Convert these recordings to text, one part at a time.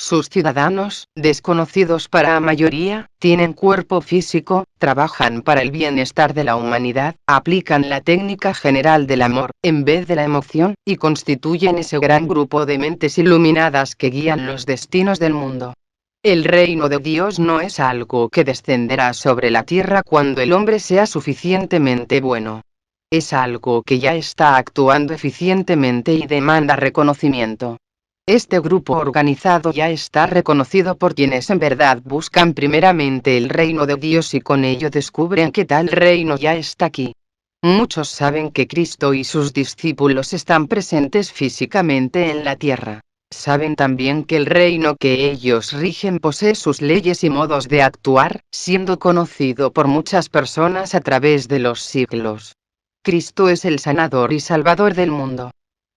Sus ciudadanos, desconocidos para la mayoría, tienen cuerpo físico, trabajan para el bienestar de la humanidad, aplican la técnica general del amor, en vez de la emoción, y constituyen ese gran grupo de mentes iluminadas que guían los destinos del mundo. El reino de Dios no es algo que descenderá sobre la tierra cuando el hombre sea suficientemente bueno. Es algo que ya está actuando eficientemente y demanda reconocimiento. Este grupo organizado ya está reconocido por quienes en verdad buscan primeramente el reino de Dios y con ello descubren que tal reino ya está aquí. Muchos saben que Cristo y sus discípulos están presentes físicamente en la tierra. Saben también que el reino que ellos rigen posee sus leyes y modos de actuar, siendo conocido por muchas personas a través de los siglos. Cristo es el sanador y salvador del mundo.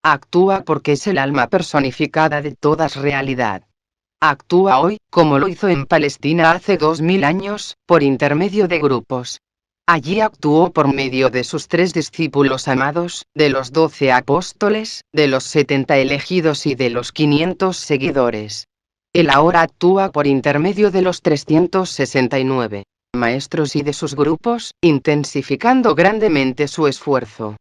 Actúa porque es el alma personificada de toda realidad. Actúa hoy, como lo hizo en Palestina hace 2000 años, por intermedio de grupos. Allí actuó por medio de sus 3 discípulos amados, de los 12 apóstoles, de los 70 elegidos y de los 500 seguidores. Él ahora actúa por intermedio de los 369 maestros y de sus grupos, intensificando grandemente su esfuerzo.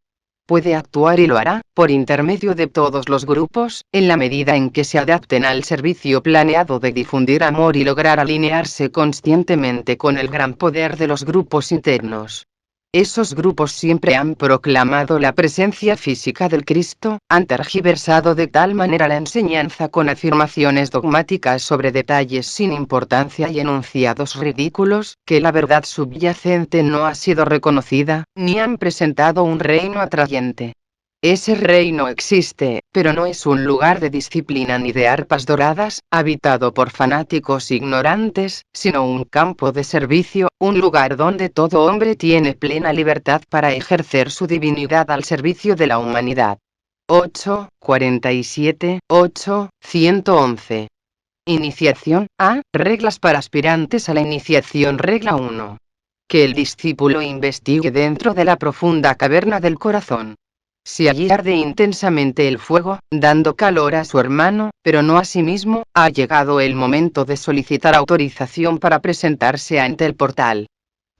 Puede actuar y lo hará, por intermedio de todos los grupos, en la medida en que se adapten al servicio planeado de difundir amor y lograr alinearse conscientemente con el gran poder de los grupos internos. Esos grupos siempre han proclamado la presencia física del Cristo, han tergiversado de tal manera la enseñanza con afirmaciones dogmáticas sobre detalles sin importancia y enunciados ridículos, que la verdad subyacente no ha sido reconocida, ni han presentado un reino atrayente. Ese reino existe, pero no es un lugar de disciplina ni de arpas doradas, habitado por fanáticos ignorantes, sino un campo de servicio, un lugar donde todo hombre tiene plena libertad para ejercer su divinidad al servicio de la humanidad. 111. Iniciación A. Reglas para aspirantes a la iniciación. Regla 1. Que el discípulo investigue dentro de la profunda caverna del corazón. Si allí arde intensamente el fuego, dando calor a su hermano, pero no a sí mismo, ha llegado el momento de solicitar autorización para presentarse ante el portal.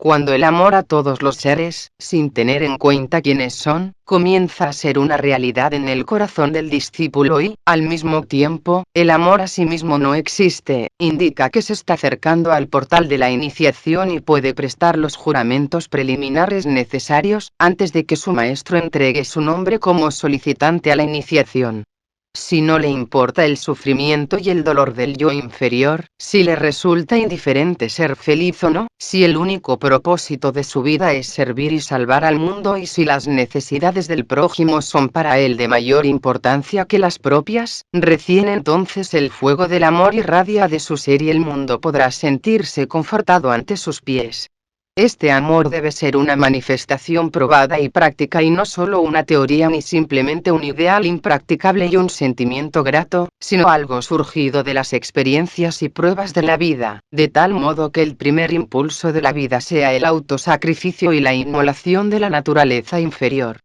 Cuando el amor a todos los seres, sin tener en cuenta quiénes son, comienza a ser una realidad en el corazón del discípulo y, al mismo tiempo, el amor a sí mismo no existe, indica que se está acercando al portal de la iniciación y puede prestar los juramentos preliminares necesarios, antes de que su maestro entregue su nombre como solicitante a la iniciación. Si no le importa el sufrimiento y el dolor del yo inferior, si le resulta indiferente ser feliz o no, si el único propósito de su vida es servir y salvar al mundo y si las necesidades del prójimo son para él de mayor importancia que las propias, recién entonces el fuego del amor irradia de su ser y el mundo podrá sentirse confortado ante sus pies. Este amor debe ser una manifestación probada y práctica y no solo una teoría ni simplemente un ideal impracticable y un sentimiento grato, sino algo surgido de las experiencias y pruebas de la vida, de tal modo que el primer impulso de la vida sea el autosacrificio y la inmolación de la naturaleza inferior.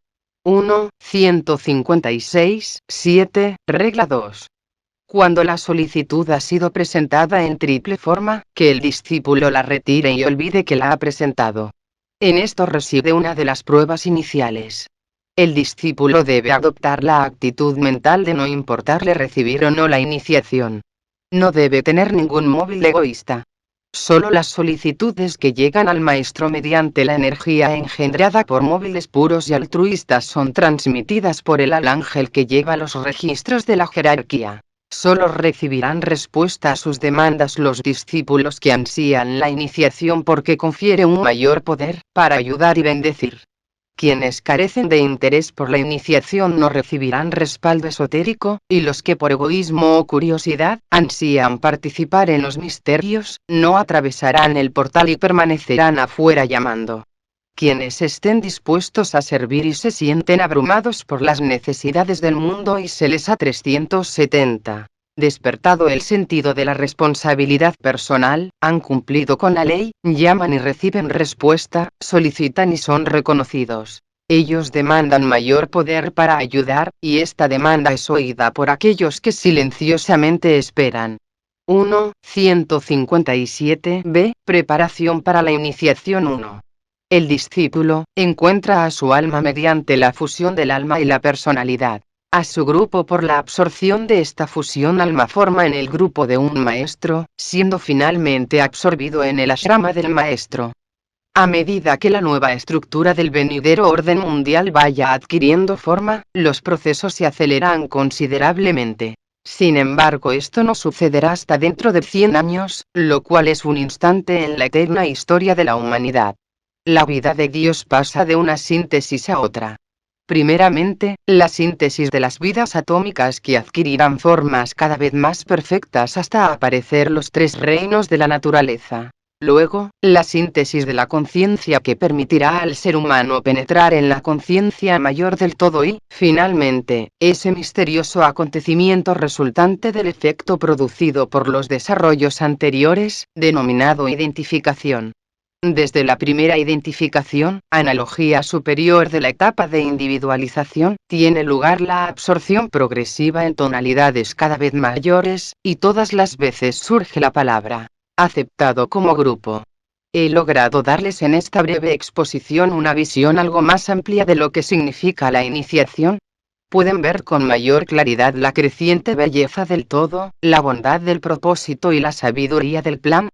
156.7, regla 2. Cuando la solicitud ha sido presentada en triple forma, que el discípulo la retire y olvide que la ha presentado. En esto reside una de las pruebas iniciales. El discípulo debe adoptar la actitud mental de no importarle recibir o no la iniciación. No debe tener ningún móvil egoísta. Solo las solicitudes que llegan al maestro mediante la energía engendrada por móviles puros y altruistas son transmitidas por el ángel que lleva los registros de la jerarquía. Solo recibirán respuesta a sus demandas los discípulos que ansían la iniciación porque confiere un mayor poder, para ayudar y bendecir. Quienes carecen de interés por la iniciación no recibirán respaldo esotérico, y los que por egoísmo o curiosidad, ansían participar en los misterios, no atravesarán el portal y permanecerán afuera llamando. Quienes estén dispuestos a servir y se sienten abrumados por las necesidades del mundo y se les ha 370. Despertado el sentido de la responsabilidad personal, han cumplido con la ley, llaman y reciben respuesta, solicitan y son reconocidos. Ellos demandan mayor poder para ayudar, y esta demanda es oída por aquellos que silenciosamente esperan. 1. 157b. Preparación para la iniciación 1. El discípulo encuentra a su alma mediante la fusión del alma y la personalidad. A su grupo por la absorción de esta fusión alma forma en el grupo de un maestro, siendo finalmente absorbido en el ashrama del maestro. A medida que la nueva estructura del venidero orden mundial vaya adquiriendo forma, los procesos se aceleran considerablemente. Sin embargo, esto no sucederá hasta dentro de 100 años, lo cual es un instante en la eterna historia de la humanidad. La vida de Dios pasa de una síntesis a otra. Primeramente, la síntesis de las vidas atómicas que adquirirán formas cada vez más perfectas hasta aparecer los tres reinos de la naturaleza. Luego, la síntesis de la conciencia que permitirá al ser humano penetrar en la conciencia mayor del todo y, finalmente, ese misterioso acontecimiento resultante del efecto producido por los desarrollos anteriores, denominado identificación. Desde la primera identificación, analogía superior de la etapa de individualización, tiene lugar la absorción progresiva en tonalidades cada vez mayores, y todas las veces surge la palabra aceptado como grupo. He logrado darles en esta breve exposición una visión algo más amplia de lo que significa la iniciación. Pueden ver con mayor claridad la creciente belleza del todo, la bondad del propósito y la sabiduría del plan.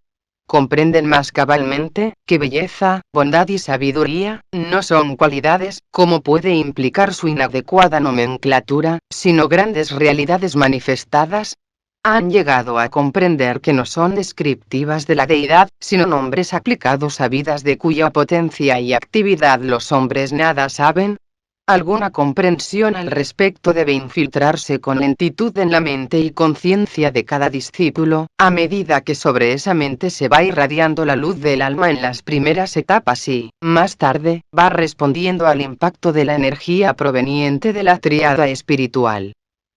Comprenden más cabalmente que belleza, bondad y sabiduría no son cualidades, como puede implicar su inadecuada nomenclatura, sino grandes realidades manifestadas. Han llegado a comprender que no son descriptivas de la deidad, sino nombres aplicados a vidas de cuya potencia y actividad los hombres nada saben. Alguna comprensión al respecto debe infiltrarse con lentitud en la mente y conciencia de cada discípulo, a medida que sobre esa mente se va irradiando la luz del alma en las primeras etapas y, más tarde, va respondiendo al impacto de la energía proveniente de la tríada espiritual.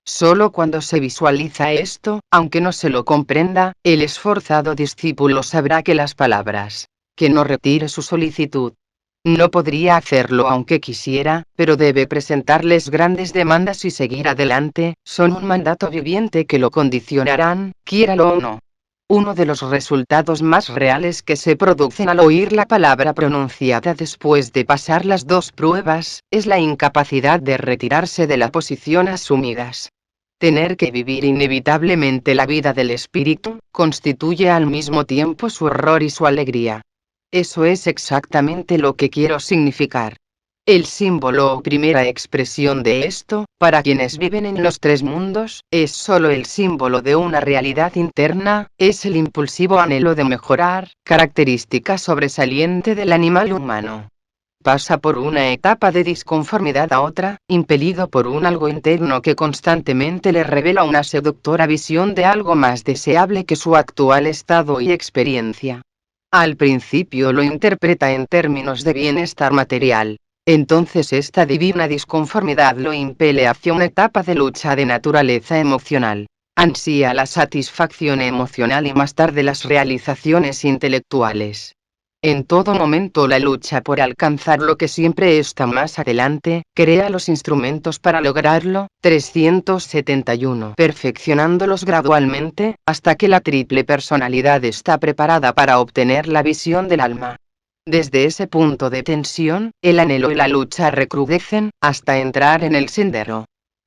Solo cuando se visualiza esto, aunque no se lo comprenda, el esforzado discípulo sabrá que las palabras, que no retire su solicitud. No podría hacerlo aunque quisiera, pero debe presentarles grandes demandas y seguir adelante, son un mandato viviente que lo condicionarán, quiéralo o no. Uno de los resultados más reales que se producen al oír la palabra pronunciada después de pasar las dos pruebas, es la incapacidad de retirarse de la posición asumidas. Tener que vivir inevitablemente la vida del espíritu, constituye al mismo tiempo su horror y su alegría. Eso es exactamente lo que quiero significar. El símbolo o primera expresión de esto, para quienes viven en los tres mundos, es solo el símbolo de una realidad interna, es el impulsivo anhelo de mejorar, característica sobresaliente del animal humano. Pasa por una etapa de disconformidad a otra, impelido por un algo interno que constantemente le revela una seductora visión de algo más deseable que su actual estado y experiencia. Al principio lo interpreta en términos de bienestar material. Entonces esta divina disconformidad lo impele hacia una etapa de lucha de naturaleza emocional. Ansía la satisfacción emocional y más tarde las realizaciones intelectuales. En todo momento la lucha por alcanzar lo que siempre está más adelante, crea los instrumentos para lograrlo. 371. Perfeccionándolos gradualmente, hasta que la triple personalidad está preparada para obtener la visión del alma. Desde ese punto de tensión, el anhelo y la lucha recrudecen, hasta entrar en el sendero.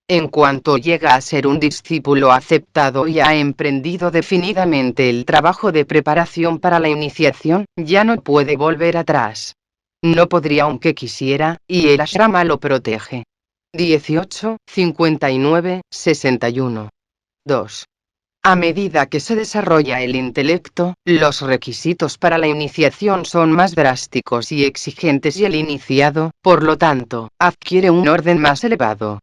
En cuanto llega a ser un discípulo aceptado y ha emprendido definidamente el trabajo de preparación para la iniciación, ya no puede volver atrás. No podría aunque quisiera, y el ashrama lo protege. 18, 59, 61. 2. A medida que se desarrolla el intelecto, los requisitos para la iniciación son más drásticos y exigentes y el iniciado, por lo tanto, adquiere un orden más elevado.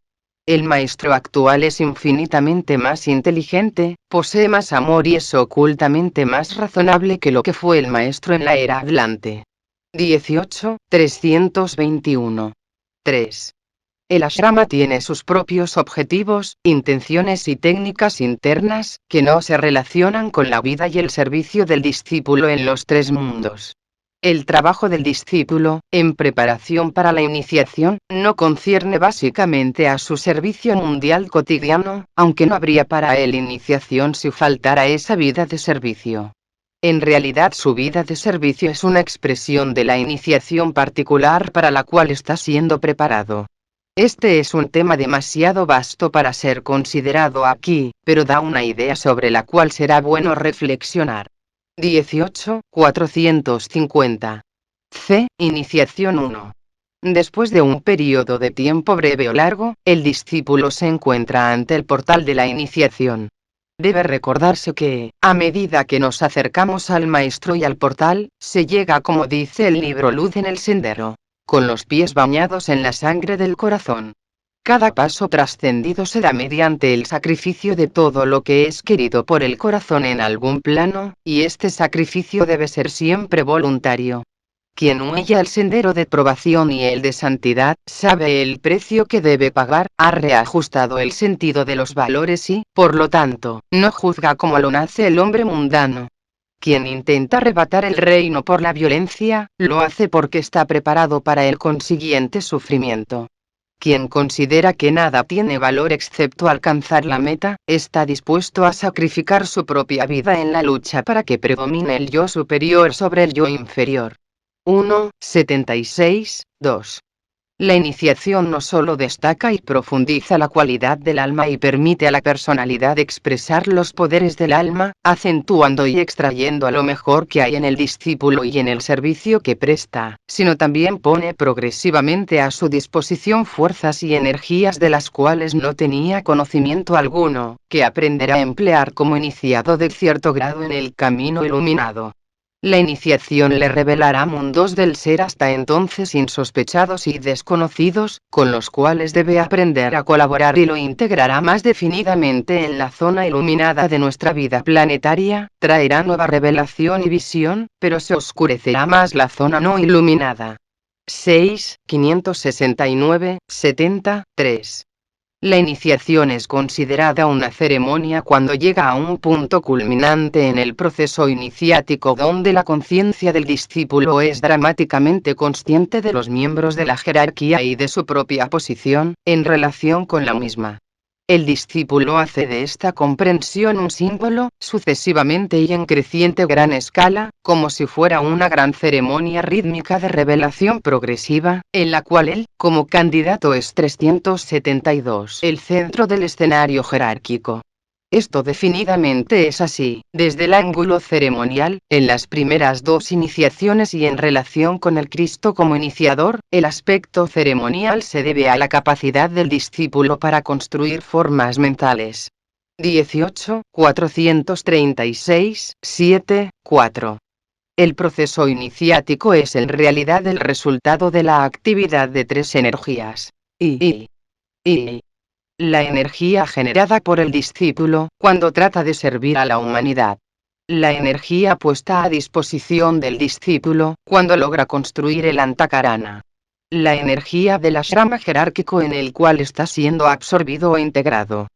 El maestro actual es infinitamente más inteligente, posee más amor y es ocultamente más razonable que lo que fue el maestro en la era hablante. 18, 321. 3. El ashrama tiene sus propios objetivos, intenciones y técnicas internas, que no se relacionan con la vida y el servicio del discípulo en los tres mundos. El trabajo del discípulo, en preparación para la iniciación, no concierne básicamente a su servicio mundial cotidiano, aunque no habría para él iniciación si faltara esa vida de servicio. En realidad su vida de servicio es una expresión de la iniciación particular para la cual está siendo preparado. Este es un tema demasiado vasto para ser considerado aquí, pero da una idea sobre la cual será bueno reflexionar. 18.450. C. Iniciación 1. Después de un periodo de tiempo breve o largo, el discípulo se encuentra ante el portal de la iniciación. Debe recordarse que, a medida que nos acercamos al Maestro y al portal, se llega, como dice el libro Luz en el Sendero, con los pies bañados en la sangre del corazón. Cada paso trascendido se da mediante el sacrificio de todo lo que es querido por el corazón en algún plano, y este sacrificio debe ser siempre voluntario. Quien huella el sendero de probación y el de santidad, sabe el precio que debe pagar, ha reajustado el sentido de los valores y, por lo tanto, no juzga como lo nace el hombre mundano. Quien intenta arrebatar el reino por la violencia, lo hace porque está preparado para el consiguiente sufrimiento. Quien considera que nada tiene valor excepto alcanzar la meta, está dispuesto a sacrificar su propia vida en la lucha para que predomine el yo superior sobre el yo inferior. 1.76, 2. La iniciación no solo destaca y profundiza la cualidad del alma y permite a la personalidad expresar los poderes del alma, acentuando y extrayendo a lo mejor que hay en el discípulo y en el servicio que presta, sino también pone progresivamente a su disposición fuerzas y energías de las cuales no tenía conocimiento alguno, que aprenderá a emplear como iniciado de cierto grado en el camino iluminado. La iniciación le revelará mundos del ser hasta entonces insospechados y desconocidos, con los cuales debe aprender a colaborar y lo integrará más definidamente en la zona iluminada de nuestra vida planetaria, traerá nueva revelación y visión, pero se oscurecerá más la zona no iluminada. 6.569, 73. La iniciación es considerada una ceremonia cuando llega a un punto culminante en el proceso iniciático donde la conciencia del discípulo es dramáticamente consciente de los miembros de la jerarquía y de su propia posición, en relación con la misma. El discípulo hace de esta comprensión un símbolo, sucesivamente y en creciente gran escala, como si fuera una gran ceremonia rítmica de revelación progresiva, en la cual él, como candidato es 372, el centro del escenario jerárquico. Esto definidamente es así, desde el ángulo ceremonial, en las primeras dos iniciaciones y en relación con el Cristo como iniciador, el aspecto ceremonial se debe a la capacidad del discípulo para construir formas mentales. 18.436, 7, 4. El proceso iniciático es en realidad el resultado de la actividad de tres energías. Y. La energía generada por el discípulo, cuando trata de servir a la humanidad. La energía puesta a disposición del discípulo, cuando logra construir el antakarana. La energía del ashrama jerárquico en el cual está siendo absorbido o integrado.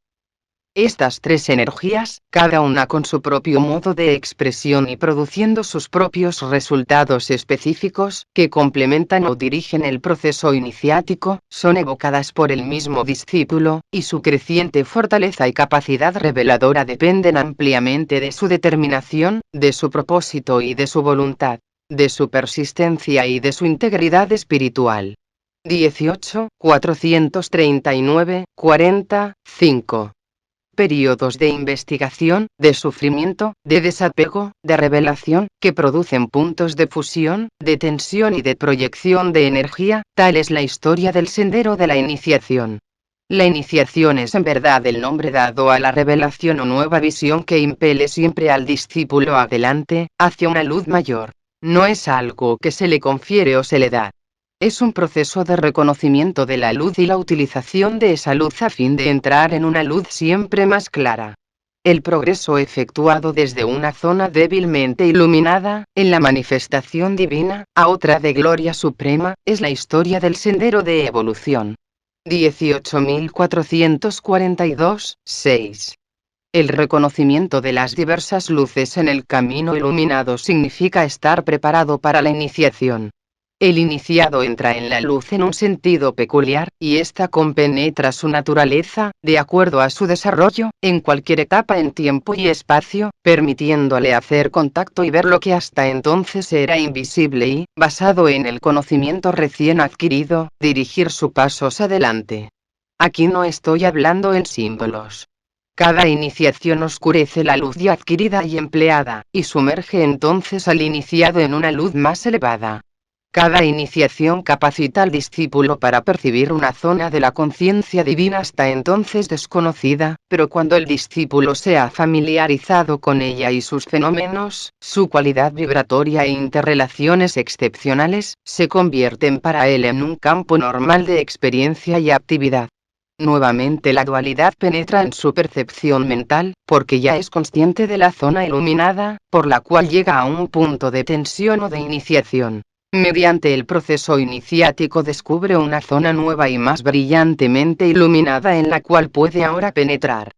Estas tres energías, cada una con su propio modo de expresión y produciendo sus propios resultados específicos, que complementan o dirigen el proceso iniciático, son evocadas por el mismo discípulo, y su creciente fortaleza y capacidad reveladora dependen ampliamente de su determinación, de su propósito y de su voluntad, de su persistencia y de su integridad espiritual. 18.439, 45. Períodos de investigación, de sufrimiento, de desapego, de revelación, que producen puntos de fusión, de tensión y de proyección de energía, tal es la historia del sendero de la iniciación. La iniciación es en verdad el nombre dado a la revelación o nueva visión que impele siempre al discípulo adelante, hacia una luz mayor. No es algo que se le confiere o se le da. Es un proceso de reconocimiento de la luz y la utilización de esa luz a fin de entrar en una luz siempre más clara. El progreso efectuado desde una zona débilmente iluminada, en la manifestación divina, a otra de gloria suprema, es la historia del sendero de evolución. 18.442, 6. El reconocimiento de las diversas luces en el camino iluminado significa estar preparado para la iniciación. El iniciado entra en la luz en un sentido peculiar, y ésta compenetra su naturaleza, de acuerdo a su desarrollo, en cualquier etapa en tiempo y espacio, permitiéndole hacer contacto y ver lo que hasta entonces era invisible y, basado en el conocimiento recién adquirido, dirigir sus pasos adelante. Aquí no estoy hablando en símbolos. Cada iniciación oscurece la luz ya adquirida y empleada, y sumerge entonces al iniciado en una luz más elevada. Cada iniciación capacita al discípulo para percibir una zona de la conciencia divina hasta entonces desconocida, pero cuando el discípulo se ha familiarizado con ella y sus fenómenos, su cualidad vibratoria e interrelaciones excepcionales, se convierten para él en un campo normal de experiencia y actividad. Nuevamente la dualidad penetra en su percepción mental, porque ya es consciente de la zona iluminada, por la cual llega a un punto de tensión o de iniciación. Mediante el proceso iniciático descubre una zona nueva y más brillantemente iluminada en la cual puede ahora penetrar.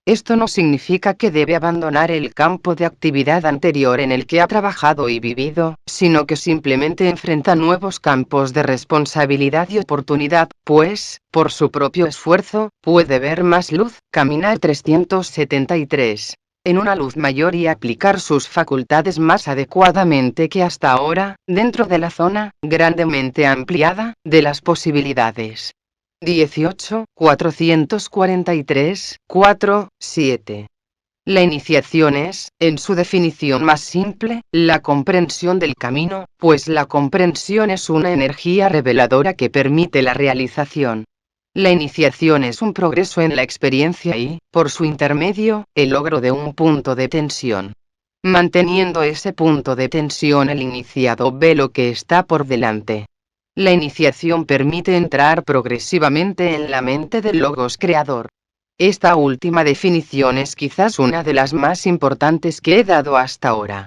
Esto no significa que debe abandonar el campo de actividad anterior en el que ha trabajado y vivido, sino que simplemente enfrenta nuevos campos de responsabilidad y oportunidad, pues, por su propio esfuerzo, puede ver más luz, caminar 373 en una luz mayor y aplicar sus facultades más adecuadamente que hasta ahora, dentro de la zona, grandemente ampliada, de las posibilidades. 18, 443, 4, 7. La iniciación es, en su definición más simple, la comprensión del camino, pues la comprensión es una energía reveladora que permite la realización. La iniciación es un progreso en la experiencia y, por su intermedio, el logro de un punto de tensión. Manteniendo ese punto de tensión, el iniciado ve lo que está por delante. La iniciación permite entrar progresivamente en la mente del Logos creador. Esta última definición es quizás una de las más importantes que he dado hasta ahora.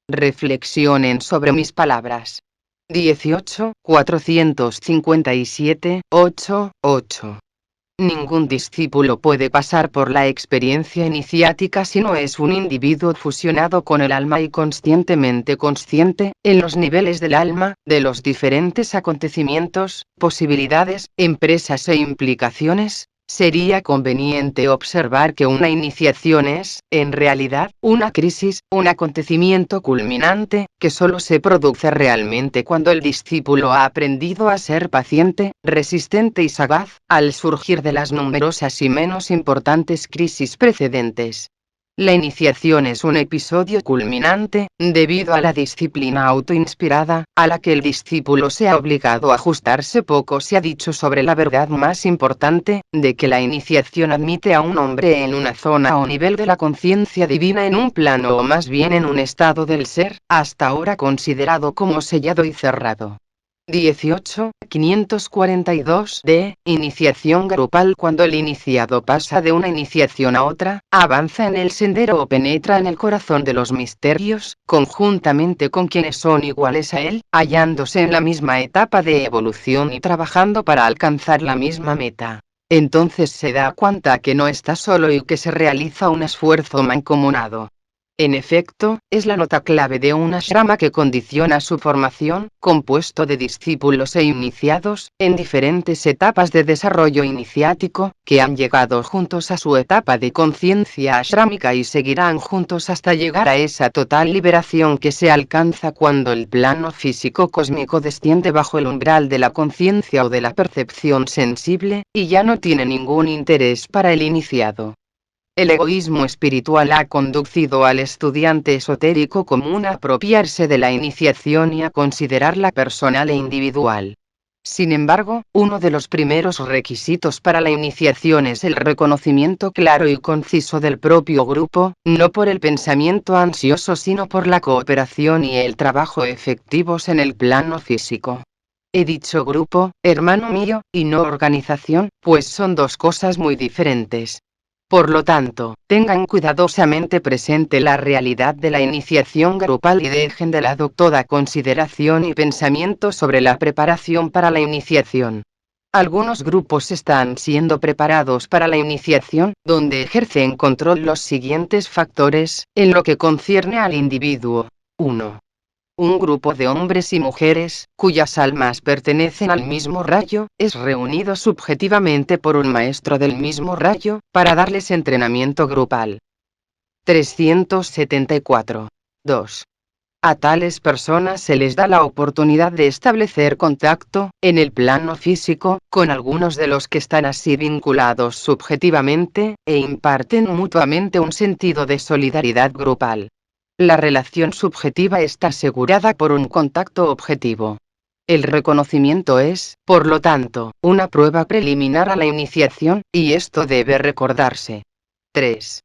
Reflexionen sobre mis palabras. 18, 457, 8, 8. Ningún discípulo puede pasar por la experiencia iniciática si no es un individuo fusionado con el alma y conscientemente consciente, en los niveles del alma, de los diferentes acontecimientos, posibilidades, empresas e implicaciones. Sería conveniente observar que una iniciación es, en realidad, una crisis, un acontecimiento culminante, que solo se produce realmente cuando el discípulo ha aprendido a ser paciente, resistente y sagaz, al surgir de las numerosas y menos importantes crisis precedentes. La iniciación es un episodio culminante, debido a la disciplina autoinspirada, a la que el discípulo se ha obligado a ajustarse. Poco se ha dicho sobre la verdad más importante, de que la iniciación admite a un hombre en una zona o nivel de la conciencia divina en un plano o más bien en un estado del ser, hasta ahora considerado como sellado y cerrado. 18, 542 d. Iniciación grupal. Cuando el iniciado pasa de una iniciación a otra, avanza en el sendero o penetra en el corazón de los misterios, conjuntamente con quienes son iguales a él, hallándose en la misma etapa de evolución y trabajando para alcanzar la misma meta. Entonces se da cuenta que no está solo y que se realiza un esfuerzo mancomunado. En efecto, es la nota clave de un ashrama que condiciona su formación, compuesto de discípulos e iniciados, en diferentes etapas de desarrollo iniciático, que han llegado juntos a su etapa de conciencia ashrámica y seguirán juntos hasta llegar a esa total liberación que se alcanza cuando el plano físico cósmico desciende bajo el umbral de la conciencia o de la percepción sensible, y ya no tiene ningún interés para el iniciado. El egoísmo espiritual ha conducido al estudiante esotérico común a apropiarse de la iniciación y a considerarla personal e individual. Sin embargo, uno de los primeros requisitos para la iniciación es el reconocimiento claro y conciso del propio grupo, no por el pensamiento ansioso sino por la cooperación y el trabajo efectivos en el plano físico. He dicho grupo, hermano mío, y no organización, pues son dos cosas muy diferentes. Por lo tanto, tengan cuidadosamente presente la realidad de la iniciación grupal y dejen de lado toda consideración y pensamiento sobre la preparación para la iniciación. Algunos grupos están siendo preparados para la iniciación, donde ejercen control los siguientes factores, en lo que concierne al individuo. 1. Un grupo de hombres y mujeres, cuyas almas pertenecen al mismo rayo, es reunido subjetivamente por un maestro del mismo rayo, para darles entrenamiento grupal. 374. 2. A tales personas se les da la oportunidad de establecer contacto, en el plano físico, con algunos de los que están así vinculados subjetivamente, e imparten mutuamente un sentido de solidaridad grupal. La relación subjetiva está asegurada por un contacto objetivo. El reconocimiento es, por lo tanto, una prueba preliminar a la iniciación, y esto debe recordarse. 3.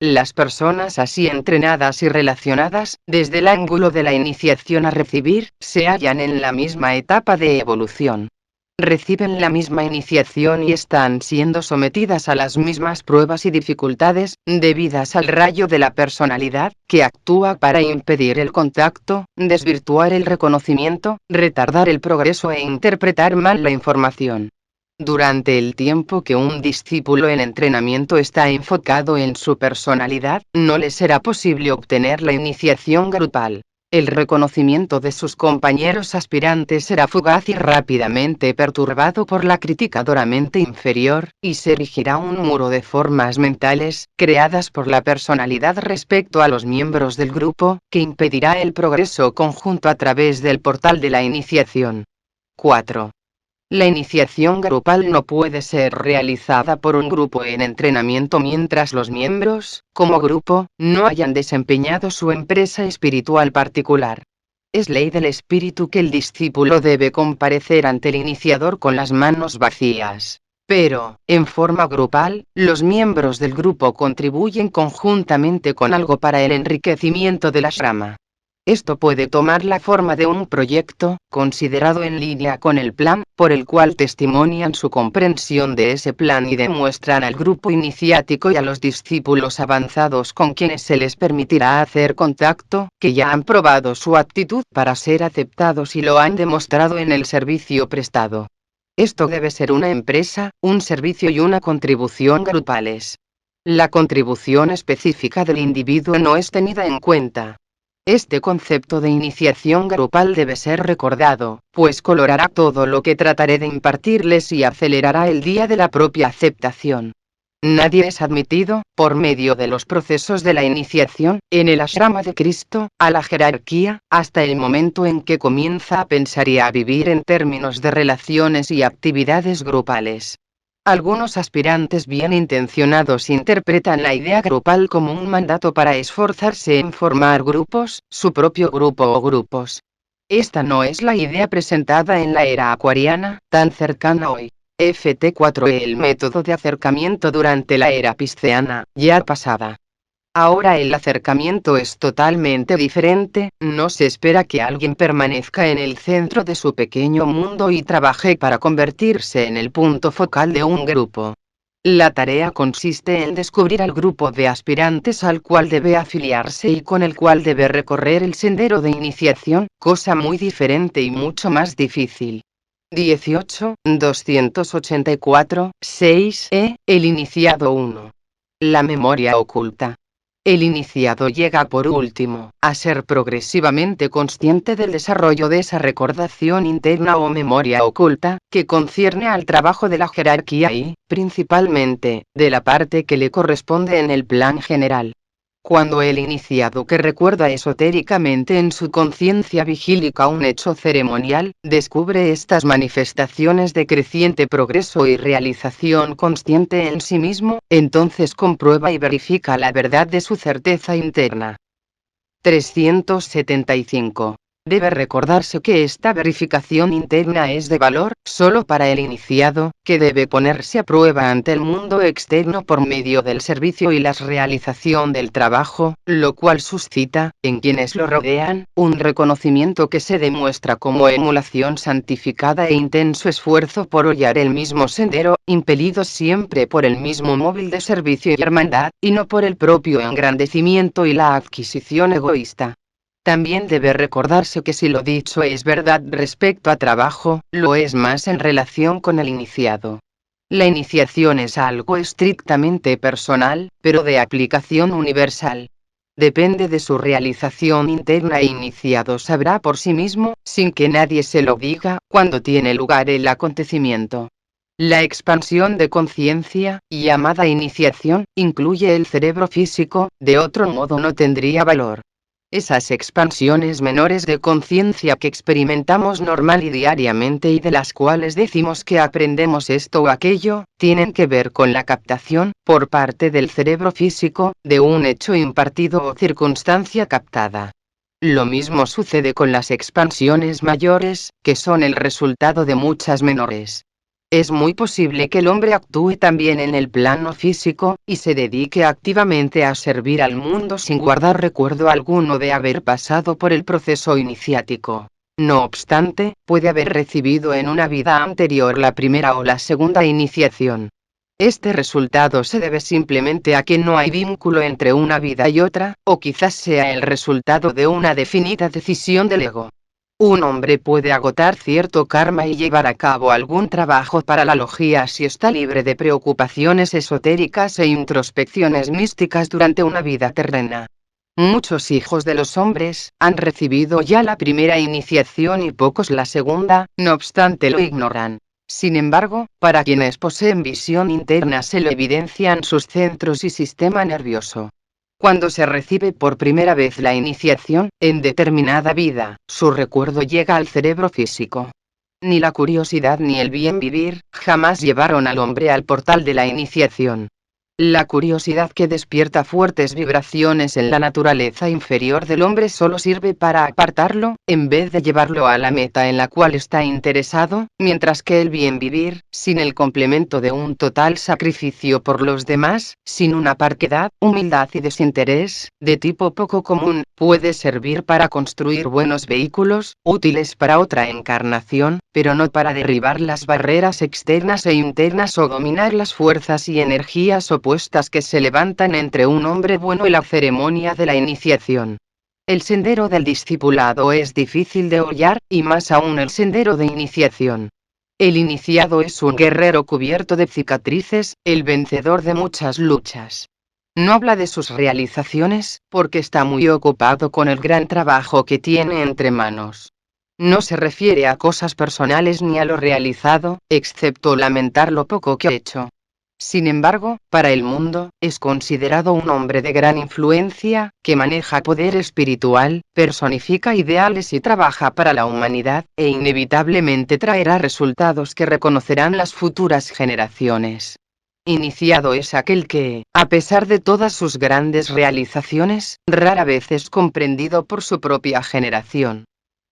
Las personas así entrenadas y relacionadas, desde el ángulo de la iniciación a recibir, se hallan en la misma etapa de evolución. Reciben la misma iniciación y están siendo sometidas a las mismas pruebas y dificultades, debidas al rayo de la personalidad, que actúa para impedir el contacto, desvirtuar el reconocimiento, retardar el progreso e interpretar mal la información. Durante el tiempo que un discípulo en entrenamiento está enfocado en su personalidad, no le será posible obtener la iniciación grupal. El reconocimiento de sus compañeros aspirantes será fugaz y rápidamente perturbado por la criticadora mente inferior, y se erigirá un muro de formas mentales, creadas por la personalidad respecto a los miembros del grupo, que impedirá el progreso conjunto a través del portal de la iniciación. 4. La iniciación grupal no puede ser realizada por un grupo en entrenamiento mientras los miembros, como grupo, no hayan desempeñado su empresa espiritual particular. Es ley del espíritu que el discípulo debe comparecer ante el iniciador con las manos vacías. Pero, en forma grupal, los miembros del grupo contribuyen conjuntamente con algo para el enriquecimiento de la Ashrama. Esto puede tomar la forma de un proyecto, considerado en línea con el plan, por el cual testimonian su comprensión de ese plan y demuestran al grupo iniciático y a los discípulos avanzados con quienes se les permitirá hacer contacto, que ya han probado su aptitud para ser aceptados y lo han demostrado en el servicio prestado. Esto debe ser una empresa, un servicio y una contribución grupales. La contribución específica del individuo no es tenida en cuenta. Este concepto de iniciación grupal debe ser recordado, pues colorará todo lo que trataré de impartirles y acelerará el día de la propia aceptación. Nadie es admitido, por medio de los procesos de la iniciación, en el ashrama de Cristo, a la jerarquía, hasta el momento en que comienza a pensar y a vivir en términos de relaciones y actividades grupales. Algunos aspirantes bien intencionados interpretan la idea grupal como un mandato para esforzarse en formar grupos, su propio grupo o grupos. Esta no es la idea presentada en la era acuariana, tan cercana hoy. FT4. El método de acercamiento durante la era pisceana, ya pasada. Ahora el acercamiento es totalmente diferente, no se espera que alguien permanezca en el centro de su pequeño mundo y trabaje para convertirse en el punto focal de un grupo. La tarea consiste en descubrir al grupo de aspirantes al cual debe afiliarse y con el cual debe recorrer el sendero de iniciación, cosa muy diferente y mucho más difícil. 18, 284, 6, El iniciado 1. La memoria oculta. El iniciado llega por último, a ser progresivamente consciente del desarrollo de esa recordación interna o memoria oculta, que concierne al trabajo de la jerarquía y, principalmente, de la parte que le corresponde en el plan general. Cuando el iniciado que recuerda esotéricamente en su conciencia vigílica un hecho ceremonial, descubre estas manifestaciones de creciente progreso y realización consciente en sí mismo, entonces comprueba y verifica la verdad de su certeza interna. 375. Debe recordarse que esta verificación interna es de valor, solo para el iniciado, que debe ponerse a prueba ante el mundo externo por medio del servicio y la realización del trabajo, lo cual suscita, en quienes lo rodean, un reconocimiento que se demuestra como emulación santificada e intenso esfuerzo por hollar el mismo sendero, impelidos siempre por el mismo móvil de servicio y hermandad, y no por el propio engrandecimiento y la adquisición egoísta. También debe recordarse que si lo dicho es verdad respecto a trabajo, lo es más en relación con el iniciado. La iniciación es algo estrictamente personal, pero de aplicación universal. Depende de su realización interna e iniciado sabrá por sí mismo, sin que nadie se lo diga, cuándo tiene lugar el acontecimiento. La expansión de conciencia, llamada iniciación, incluye el cerebro físico, de otro modo no tendría valor. Esas expansiones menores de conciencia que experimentamos normal y diariamente y de las cuales decimos que aprendemos esto o aquello, tienen que ver con la captación, por parte del cerebro físico, de un hecho impartido o circunstancia captada. Lo mismo sucede con las expansiones mayores, que son el resultado de muchas menores. Es muy posible que el hombre actúe también en el plano físico, y se dedique activamente a servir al mundo sin guardar recuerdo alguno de haber pasado por el proceso iniciático. No obstante, puede haber recibido en una vida anterior la primera o la segunda iniciación. Este resultado se debe simplemente a que no hay vínculo entre una vida y otra, o quizás sea el resultado de una definida decisión del ego. Un hombre puede agotar cierto karma y llevar a cabo algún trabajo para la logía si está libre de preocupaciones esotéricas e introspecciones místicas durante una vida terrena. Muchos hijos de los hombres han recibido ya la primera iniciación y pocos la segunda, no obstante lo ignoran. Sin embargo, para quienes poseen visión interna se lo evidencian sus centros y sistema nervioso. Cuando se recibe por primera vez la iniciación, en determinada vida, su recuerdo llega al cerebro físico. Ni la curiosidad ni el bien vivir, jamás llevaron al hombre al portal de la iniciación. La curiosidad que despierta fuertes vibraciones en la naturaleza inferior del hombre solo sirve para apartarlo, en vez de llevarlo a la meta en la cual está interesado, mientras que el bien vivir, sin el complemento de un total sacrificio por los demás, sin una parquedad, humildad y desinterés, de tipo poco común, puede servir para construir buenos vehículos, útiles para otra encarnación, pero no para derribar las barreras externas e internas o dominar las fuerzas y energías opuestas que se levantan entre un hombre bueno y la ceremonia de la iniciación. El sendero del discipulado es difícil de hollar, y más aún el sendero de iniciación. El iniciado es un guerrero cubierto de cicatrices, el vencedor de muchas luchas. No habla de sus realizaciones, porque está muy ocupado con el gran trabajo que tiene entre manos. No se refiere a cosas personales ni a lo realizado, excepto lamentar lo poco que ha hecho. Sin embargo, para el mundo, es considerado un hombre de gran influencia, que maneja poder espiritual, personifica ideales y trabaja para la humanidad, e inevitablemente traerá resultados que reconocerán las futuras generaciones. Iniciado es aquel que, a pesar de todas sus grandes realizaciones, rara vez es comprendido por su propia generación.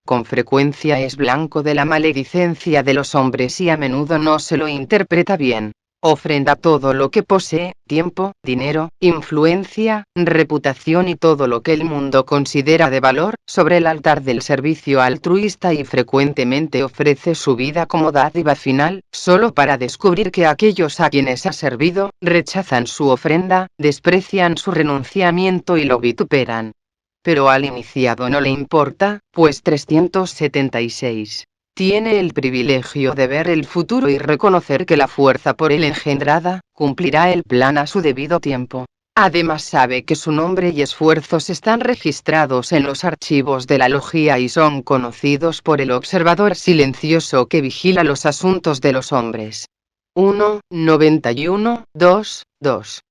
Con frecuencia es blanco de la maledicencia de los hombres y a menudo no se lo interpreta bien. Ofrenda todo lo que posee, tiempo, dinero, influencia, reputación y todo lo que el mundo considera de valor, sobre el altar del servicio altruista y frecuentemente ofrece su vida como dádiva final, solo para descubrir que aquellos a quienes ha servido, rechazan su ofrenda, desprecian su renunciamiento y lo vituperan. Pero al iniciado no le importa, pues 376. Tiene el privilegio de ver el futuro y reconocer que la fuerza por él engendrada, cumplirá el plan a su debido tiempo. Además sabe que su nombre y esfuerzos están registrados en los archivos de la logía y son conocidos por el observador silencioso que vigila los asuntos de los hombres. 1:91:2:2.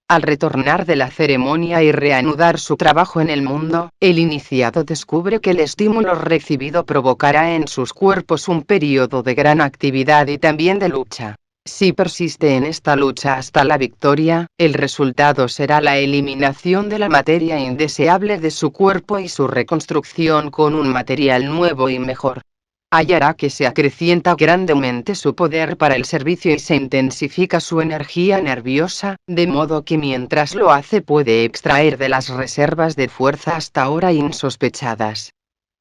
Al retornar de la ceremonia y reanudar su trabajo en el mundo, el iniciado descubre que el estímulo recibido provocará en sus cuerpos un periodo de gran actividad y también de lucha. Si persiste en esta lucha hasta la victoria, el resultado será la eliminación de la materia indeseable de su cuerpo y su reconstrucción con un material nuevo y mejor. Hallará que se acrecienta grandemente su poder para el servicio y se intensifica su energía nerviosa, de modo que mientras lo hace puede extraer de las reservas de fuerza hasta ahora insospechadas.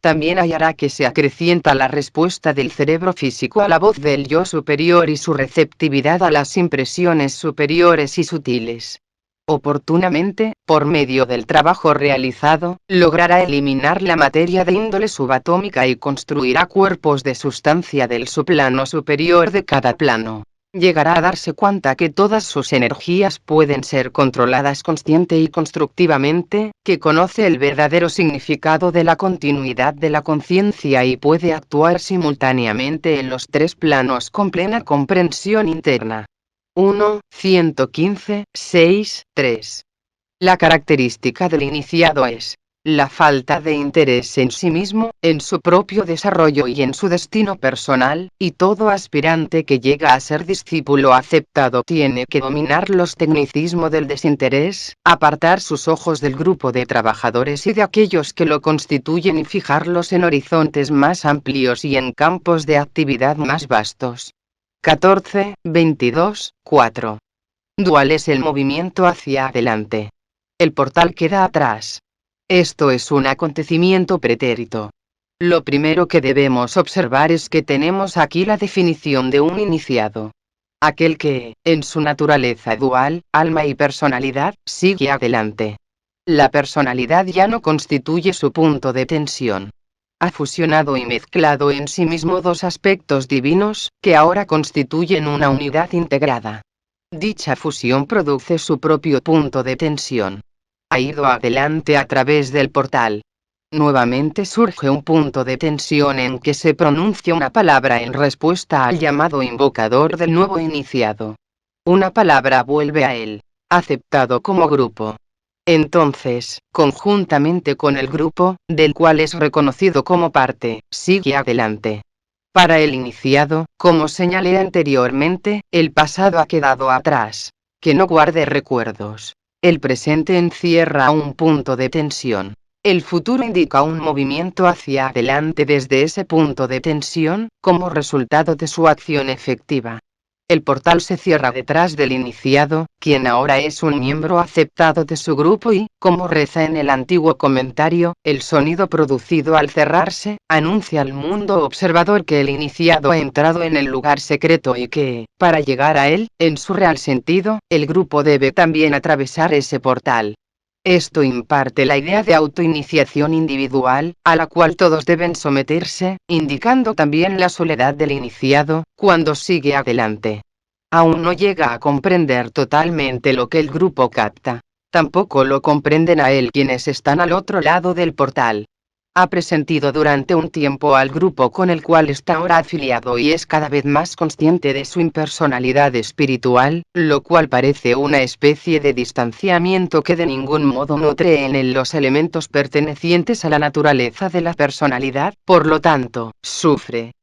También hallará que se acrecienta la respuesta del cerebro físico a la voz del yo superior y su receptividad a las impresiones superiores y sutiles. Oportunamente, por medio del trabajo realizado, logrará eliminar la materia de índole subatómica y construirá cuerpos de sustancia del subplano superior de cada plano. Llegará a darse cuenta que todas sus energías pueden ser controladas consciente y constructivamente, que conoce el verdadero significado de la continuidad de la conciencia y puede actuar simultáneamente en los tres planos con plena comprensión interna. 1, 115, 6, 3. La característica del iniciado es la falta de interés en sí mismo, en su propio desarrollo y en su destino personal, y todo aspirante que llega a ser discípulo aceptado tiene que dominar los tecnicismos del desinterés, apartar sus ojos del grupo de trabajadores y de aquellos que lo constituyen y fijarlos en horizontes más amplios y en campos de actividad más vastos. 14, 22, 4. Dual es el movimiento hacia adelante. El portal queda atrás. Esto es un acontecimiento pretérito. Lo primero que debemos observar es que tenemos aquí la definición de un iniciado. Aquel que, en su naturaleza dual, alma y personalidad, sigue adelante. La personalidad ya no constituye su punto de tensión. Ha fusionado y mezclado en sí mismo dos aspectos divinos, que ahora constituyen una unidad integrada. Dicha fusión produce su propio punto de tensión. Ha ido adelante a través del portal. Nuevamente surge un punto de tensión en que se pronuncia una palabra en respuesta al llamado invocador del nuevo iniciado. Una palabra vuelve a él, aceptado como grupo. Entonces, conjuntamente con el grupo, del cual es reconocido como parte, sigue adelante. Para el iniciado, como señalé anteriormente, el pasado ha quedado atrás. Que no guarde recuerdos. El presente encierra un punto de tensión. El futuro indica un movimiento hacia adelante desde ese punto de tensión, como resultado de su acción efectiva. El portal se cierra detrás del iniciado, quien ahora es un miembro aceptado de su grupo y, como reza en el antiguo comentario, el sonido producido al cerrarse, anuncia al mundo observador que el iniciado ha entrado en el lugar secreto y que, para llegar a él, en su real sentido, el grupo debe también atravesar ese portal. Esto imparte la idea de autoiniciación individual, a la cual todos deben someterse, indicando también la soledad del iniciado, cuando sigue adelante. Aún no llega a comprender totalmente lo que el grupo capta. Tampoco lo comprenden a él quienes están al otro lado del portal. Ha presentido durante un tiempo al grupo con el cual está ahora afiliado y es cada vez más consciente de su impersonalidad espiritual, lo cual parece una especie de distanciamiento que de ningún modo nutre en él los elementos pertenecientes a la naturaleza de la personalidad, por lo tanto, sufre.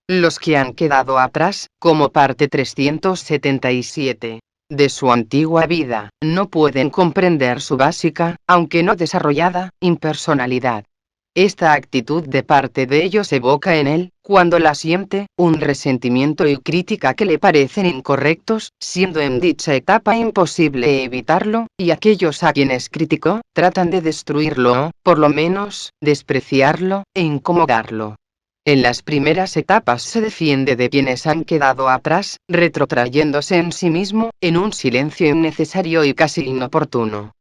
Los que han quedado atrás, como parte 377 de su antigua vida, no pueden comprender su básica, aunque no desarrollada, impersonalidad. Esta actitud de parte de ellos evoca en él, cuando la siente, un resentimiento y crítica que le parecen incorrectos, siendo en dicha etapa imposible evitarlo, y aquellos a quienes criticó, tratan de destruirlo o, por lo menos, despreciarlo, e incomodarlo. En las primeras etapas se defiende de quienes han quedado atrás, retrotrayéndose en sí mismo, en un silencio innecesario y casi inoportuno.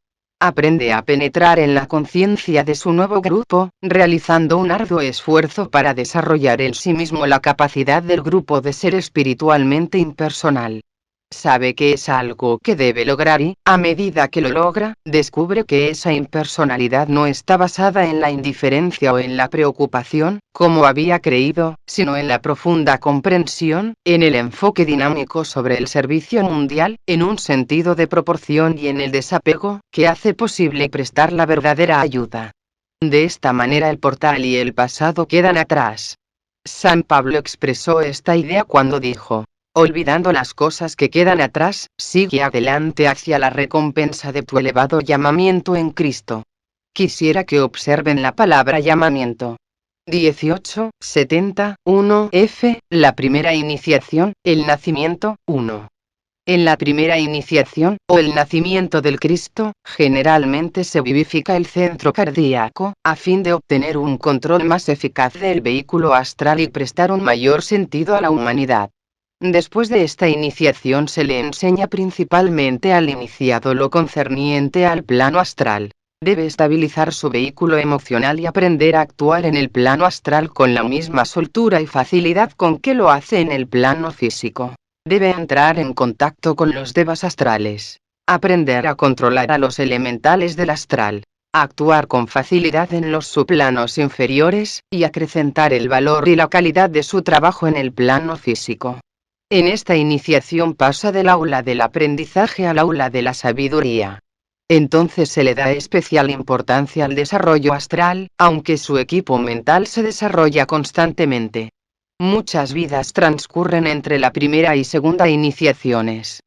Aprende a penetrar en la conciencia de su nuevo grupo, realizando un arduo esfuerzo para desarrollar en sí mismo la capacidad del grupo de ser espiritualmente impersonal. Sabe que es algo que debe lograr y, a medida que lo logra, descubre que esa impersonalidad no está basada en la indiferencia o en la preocupación, como había creído, sino en la profunda comprensión, en el enfoque dinámico sobre el servicio mundial, en un sentido de proporción y en el desapego, que hace posible prestar la verdadera ayuda. De esta manera el portal y el pasado quedan atrás. San Pablo expresó esta idea cuando dijo: olvidando las cosas que quedan atrás, sigue adelante hacia la recompensa de tu elevado llamamiento en Cristo. Quisiera que observen la palabra llamamiento. 18, 70, 1 F, la primera iniciación, el nacimiento, 1. En la primera iniciación, o el nacimiento del Cristo, generalmente se vivifica el centro cardíaco, a fin de obtener un control más eficaz del vehículo astral y prestar un mayor sentido a la humanidad. Después de esta iniciación se le enseña principalmente al iniciado lo concerniente al plano astral. Debe estabilizar su vehículo emocional y aprender a actuar en el plano astral con la misma soltura y facilidad con que lo hace en el plano físico. Debe entrar en contacto con los devas astrales. Aprender a controlar a los elementales del astral. Actuar con facilidad en los subplanos inferiores, y acrecentar el valor y la calidad de su trabajo en el plano físico. En esta iniciación pasa del aula del aprendizaje al aula de la sabiduría. Entonces se le da especial importancia al desarrollo astral, aunque su equipo mental se desarrolla constantemente. Muchas vidas transcurren entre la primera y segunda iniciaciones.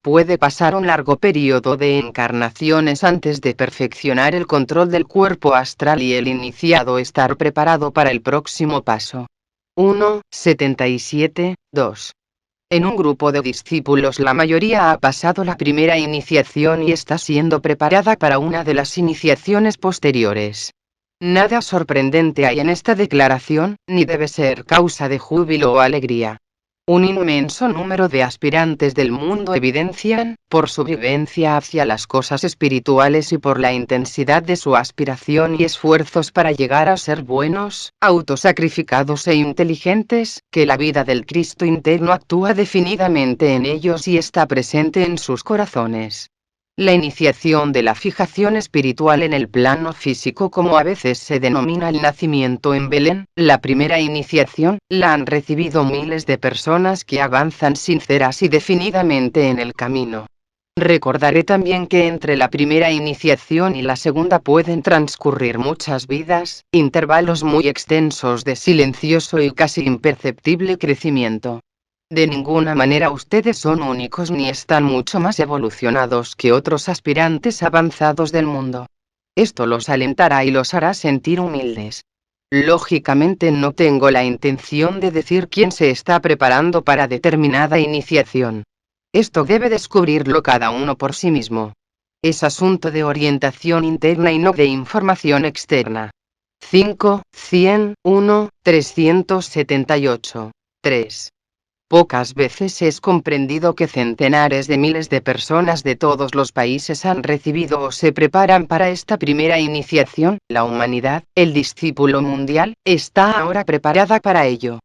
Puede pasar un largo periodo de encarnaciones antes de perfeccionar el control del cuerpo astral y el iniciado estar preparado para el próximo paso. 1.77, 2. En un grupo de discípulos la mayoría ha pasado la primera iniciación y está siendo preparada para una de las iniciaciones posteriores. Nada sorprendente hay en esta declaración, ni debe ser causa de júbilo o alegría. Un inmenso número de aspirantes del mundo evidencian, por su vivencia hacia las cosas espirituales y por la intensidad de su aspiración y esfuerzos para llegar a ser buenos, autosacrificados e inteligentes, que la vida del Cristo interno actúa definidamente en ellos y está presente en sus corazones. La iniciación de la fijación espiritual en el plano físico, como a veces se denomina el nacimiento en Belén, la primera iniciación, la han recibido miles de personas que avanzan sinceras y definidamente en el camino. Recordaré también que entre la primera iniciación y la segunda pueden transcurrir muchas vidas, intervalos muy extensos de silencioso y casi imperceptible crecimiento. De ninguna manera ustedes son únicos ni están mucho más evolucionados que otros aspirantes avanzados del mundo. Esto los alentará y los hará sentir humildes. Lógicamente no tengo la intención de decir quién se está preparando para determinada iniciación. Esto debe descubrirlo cada uno por sí mismo. Es asunto de orientación interna y no de información externa. 5, 100, 1, 378. 3. Pocas veces es comprendido que centenares de miles de personas de todos los países han recibido o se preparan para esta primera iniciación. La humanidad, el discípulo mundial, está ahora preparada para ello.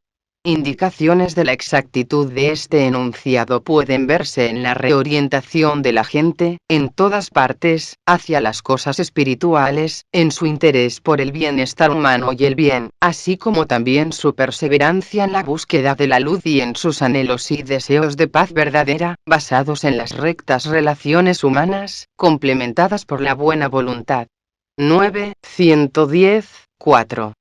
Indicaciones de la exactitud de este enunciado pueden verse en la reorientación de la gente, en todas partes, hacia las cosas espirituales, en su interés por el bienestar humano y el bien, así como también su perseverancia en la búsqueda de la luz y en sus anhelos y deseos de paz verdadera, basados en las rectas relaciones humanas, complementadas por la buena voluntad. 9.110, 4.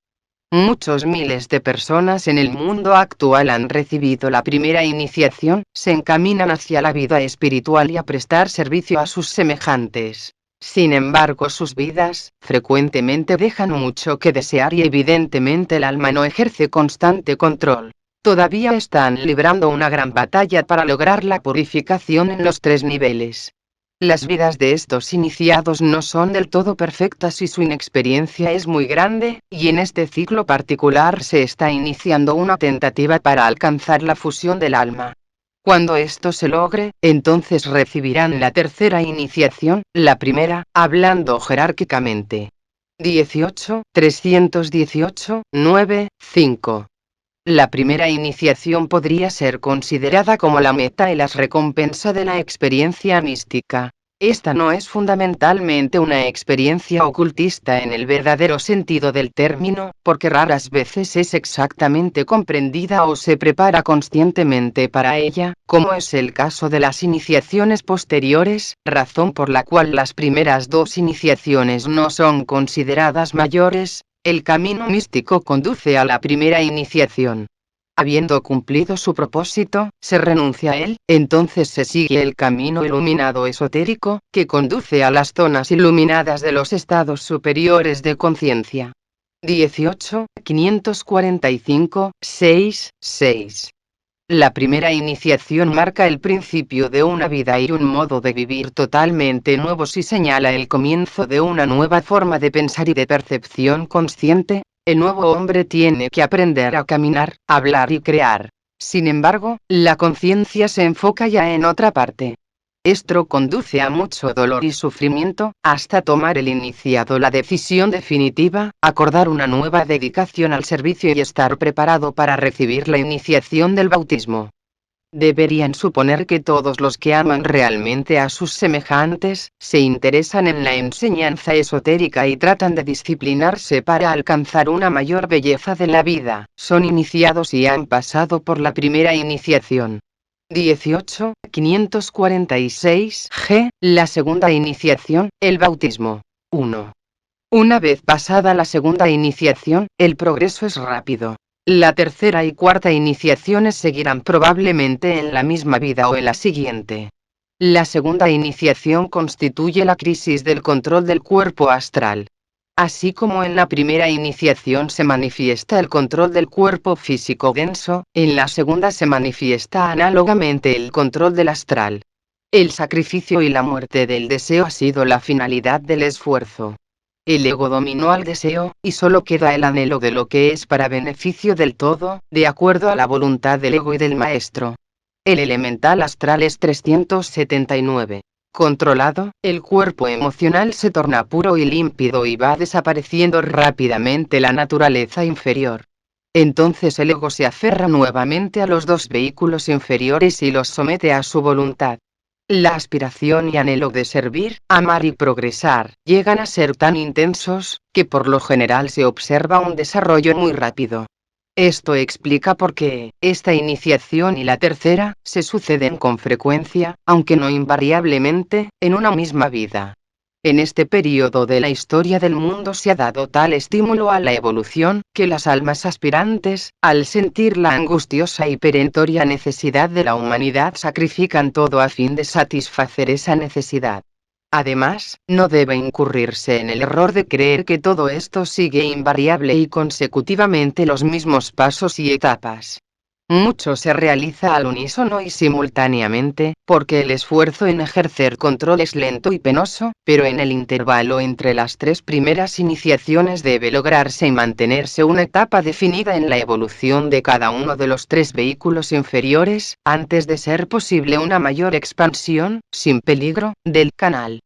Muchos miles de personas en el mundo actual han recibido la primera iniciación, se encaminan hacia la vida espiritual y a prestar servicio a sus semejantes. Sin embargo, sus vidas, frecuentemente dejan mucho que desear y evidentemente el alma no ejerce constante control. Todavía están librando una gran batalla para lograr la purificación en los 3 niveles. Las vidas de estos iniciados no son del todo perfectas y su inexperiencia es muy grande, y en este ciclo particular se está iniciando una tentativa para alcanzar la fusión del alma. Cuando esto se logre, entonces recibirán la tercera iniciación, la primera, hablando jerárquicamente. 18, 318, 9, 5. La primera iniciación podría ser considerada como la meta y la recompensa de la experiencia mística. Esta no es fundamentalmente una experiencia ocultista en el verdadero sentido del término, porque raras veces es exactamente comprendida o se prepara conscientemente para ella, como es el caso de las iniciaciones posteriores, razón por la cual las primeras 2 iniciaciones no son consideradas mayores. El camino místico conduce a la primera iniciación. Habiendo cumplido su propósito, se renuncia a él, entonces se sigue el camino iluminado esotérico, que conduce a las zonas iluminadas de los estados superiores de conciencia. 18, 545, 6, 6. La primera iniciación marca el principio de una vida y un modo de vivir totalmente nuevos y señala el comienzo de una nueva forma de pensar y de percepción consciente. El nuevo hombre tiene que aprender a caminar, hablar y crear. Sin embargo, la conciencia se enfoca ya en otra parte. Esto conduce a mucho dolor y sufrimiento, hasta tomar el iniciado la decisión definitiva, acordar una nueva dedicación al servicio y estar preparado para recibir la iniciación del bautismo. Deberían suponer que todos los que aman realmente a sus semejantes, se interesan en la enseñanza esotérica y tratan de disciplinarse para alcanzar una mayor belleza de la vida, son iniciados y han pasado por la primera iniciación. 18, 546 G. La segunda iniciación, el bautismo. 1. Una vez pasada la segunda iniciación, el progreso es rápido. La tercera y cuarta iniciaciones seguirán probablemente en la misma vida o en la siguiente. La segunda iniciación constituye la crisis del control del cuerpo astral. Así como en la primera iniciación se manifiesta el control del cuerpo físico denso, en la segunda se manifiesta análogamente el control del astral. El sacrificio y la muerte del deseo ha sido la finalidad del esfuerzo. El ego dominó al deseo, y solo queda el anhelo de lo que es para beneficio del todo, de acuerdo a la voluntad del ego y del maestro. El elemental astral es 379. Controlado, el cuerpo emocional se torna puro y límpido y va desapareciendo rápidamente la naturaleza inferior. Entonces el ego se aferra nuevamente a los dos vehículos inferiores y los somete a su voluntad. La aspiración y anhelo de servir, amar y progresar, llegan a ser tan intensos, que por lo general se observa un desarrollo muy rápido. Esto explica por qué esta iniciación y la tercera se suceden con frecuencia, aunque no invariablemente, en una misma vida. En este período de la historia del mundo se ha dado tal estímulo a la evolución, que las almas aspirantes, al sentir la angustiosa y perentoria necesidad de la humanidad, sacrifican todo a fin de satisfacer esa necesidad. Además, no debe incurrirse en el error de creer que todo esto sigue invariable y consecutivamente los mismos pasos y etapas. Mucho se realiza al unísono y simultáneamente, porque el esfuerzo en ejercer control es lento y penoso, pero en el intervalo entre las tres primeras iniciaciones debe lograrse y mantenerse una etapa definida en la evolución de cada uno de los tres vehículos inferiores, antes de ser posible una mayor expansión, sin peligro, del canal.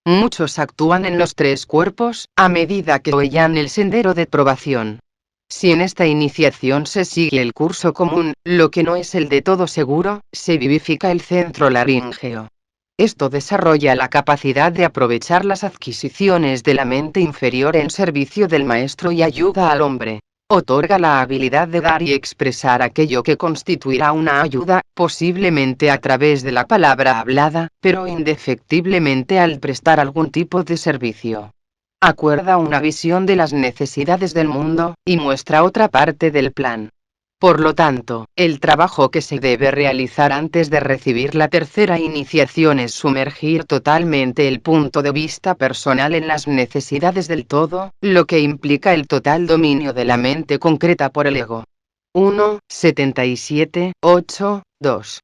Muchos actúan en los tres cuerpos, a medida que huellan el sendero de probación. Si en esta iniciación se sigue el curso común, lo que no es el de todo seguro, se vivifica el centro laríngeo. Esto desarrolla la capacidad de aprovechar las adquisiciones de la mente inferior en servicio del maestro y ayuda al hombre. Otorga la habilidad de dar y expresar aquello que constituirá una ayuda, posiblemente a través de la palabra hablada, pero indefectiblemente al prestar algún tipo de servicio. Acuerda una visión de las necesidades del mundo, y muestra otra parte del plan. Por lo tanto, el trabajo que se debe realizar antes de recibir la tercera iniciación es sumergir totalmente el punto de vista personal en las necesidades del todo, lo que implica el total dominio de la mente concreta por el ego. 1, 77, 8, 2.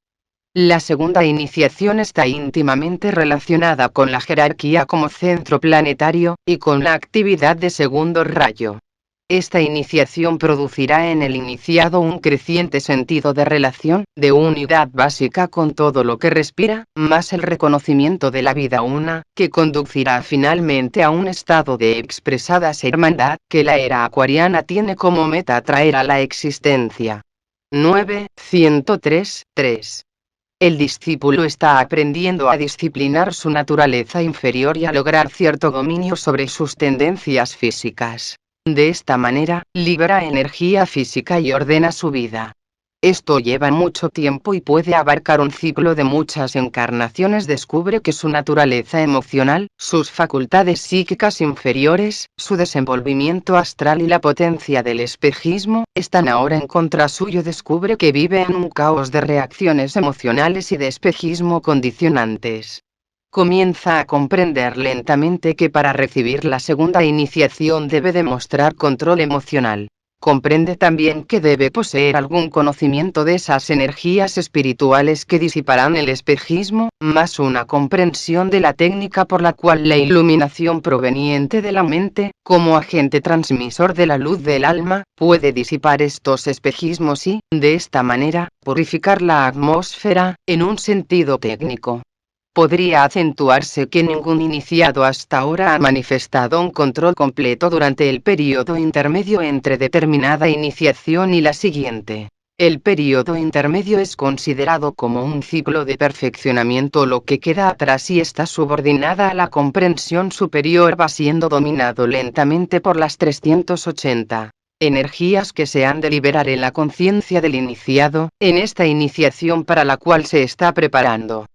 La segunda iniciación está íntimamente relacionada con la jerarquía como centro planetario, y con la actividad de segundo rayo. Esta iniciación producirá en el iniciado un creciente sentido de relación, de unidad básica con todo lo que respira, más el reconocimiento de la vida una, que conducirá finalmente a un estado de expresada hermandad, que la era acuariana tiene como meta traer a la existencia. 9, 103, 3. El discípulo está aprendiendo a disciplinar su naturaleza inferior y a lograr cierto dominio sobre sus tendencias físicas. De esta manera, libera energía física y ordena su vida. Esto lleva mucho tiempo y puede abarcar un ciclo de muchas encarnaciones. Descubre que su naturaleza emocional, sus facultades psíquicas inferiores, su desenvolvimiento astral y la potencia del espejismo, están ahora en contra suyo. Descubre que vive en un caos de reacciones emocionales y de espejismo condicionantes. Comienza a comprender lentamente que para recibir la segunda iniciación debe demostrar control emocional. Comprende también que debe poseer algún conocimiento de esas energías espirituales que disiparán el espejismo, más una comprensión de la técnica por la cual la iluminación proveniente de la mente, como agente transmisor de la luz del alma, puede disipar estos espejismos y, de esta manera, purificar la atmósfera, en un sentido técnico. Podría acentuarse que ningún iniciado hasta ahora ha manifestado un control completo durante el periodo intermedio entre determinada iniciación y la siguiente. El periodo intermedio es considerado como un ciclo de perfeccionamiento. Lo que queda atrás y está subordinada a la comprensión superior va siendo dominado lentamente por las 380 energías que se han de liberar en la conciencia del iniciado, en esta iniciación para la cual se está preparando.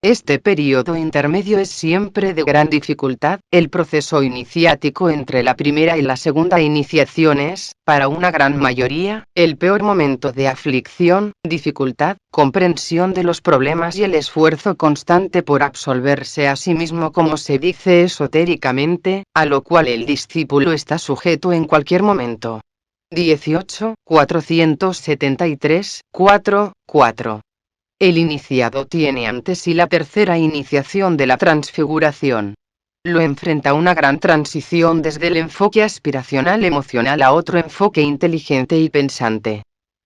Este periodo intermedio es siempre de gran dificultad. El proceso iniciático entre la primera y la segunda iniciación es, para una gran mayoría, el peor momento de aflicción, dificultad, comprensión de los problemas y el esfuerzo constante por absolverse a sí mismo, como se dice esotéricamente, a lo cual el discípulo está sujeto en cualquier momento. 18, 473, 4, 4. El iniciado tiene ante sí la tercera iniciación de la transfiguración. Lo enfrenta una gran transición desde el enfoque aspiracional emocional a otro enfoque inteligente y pensante.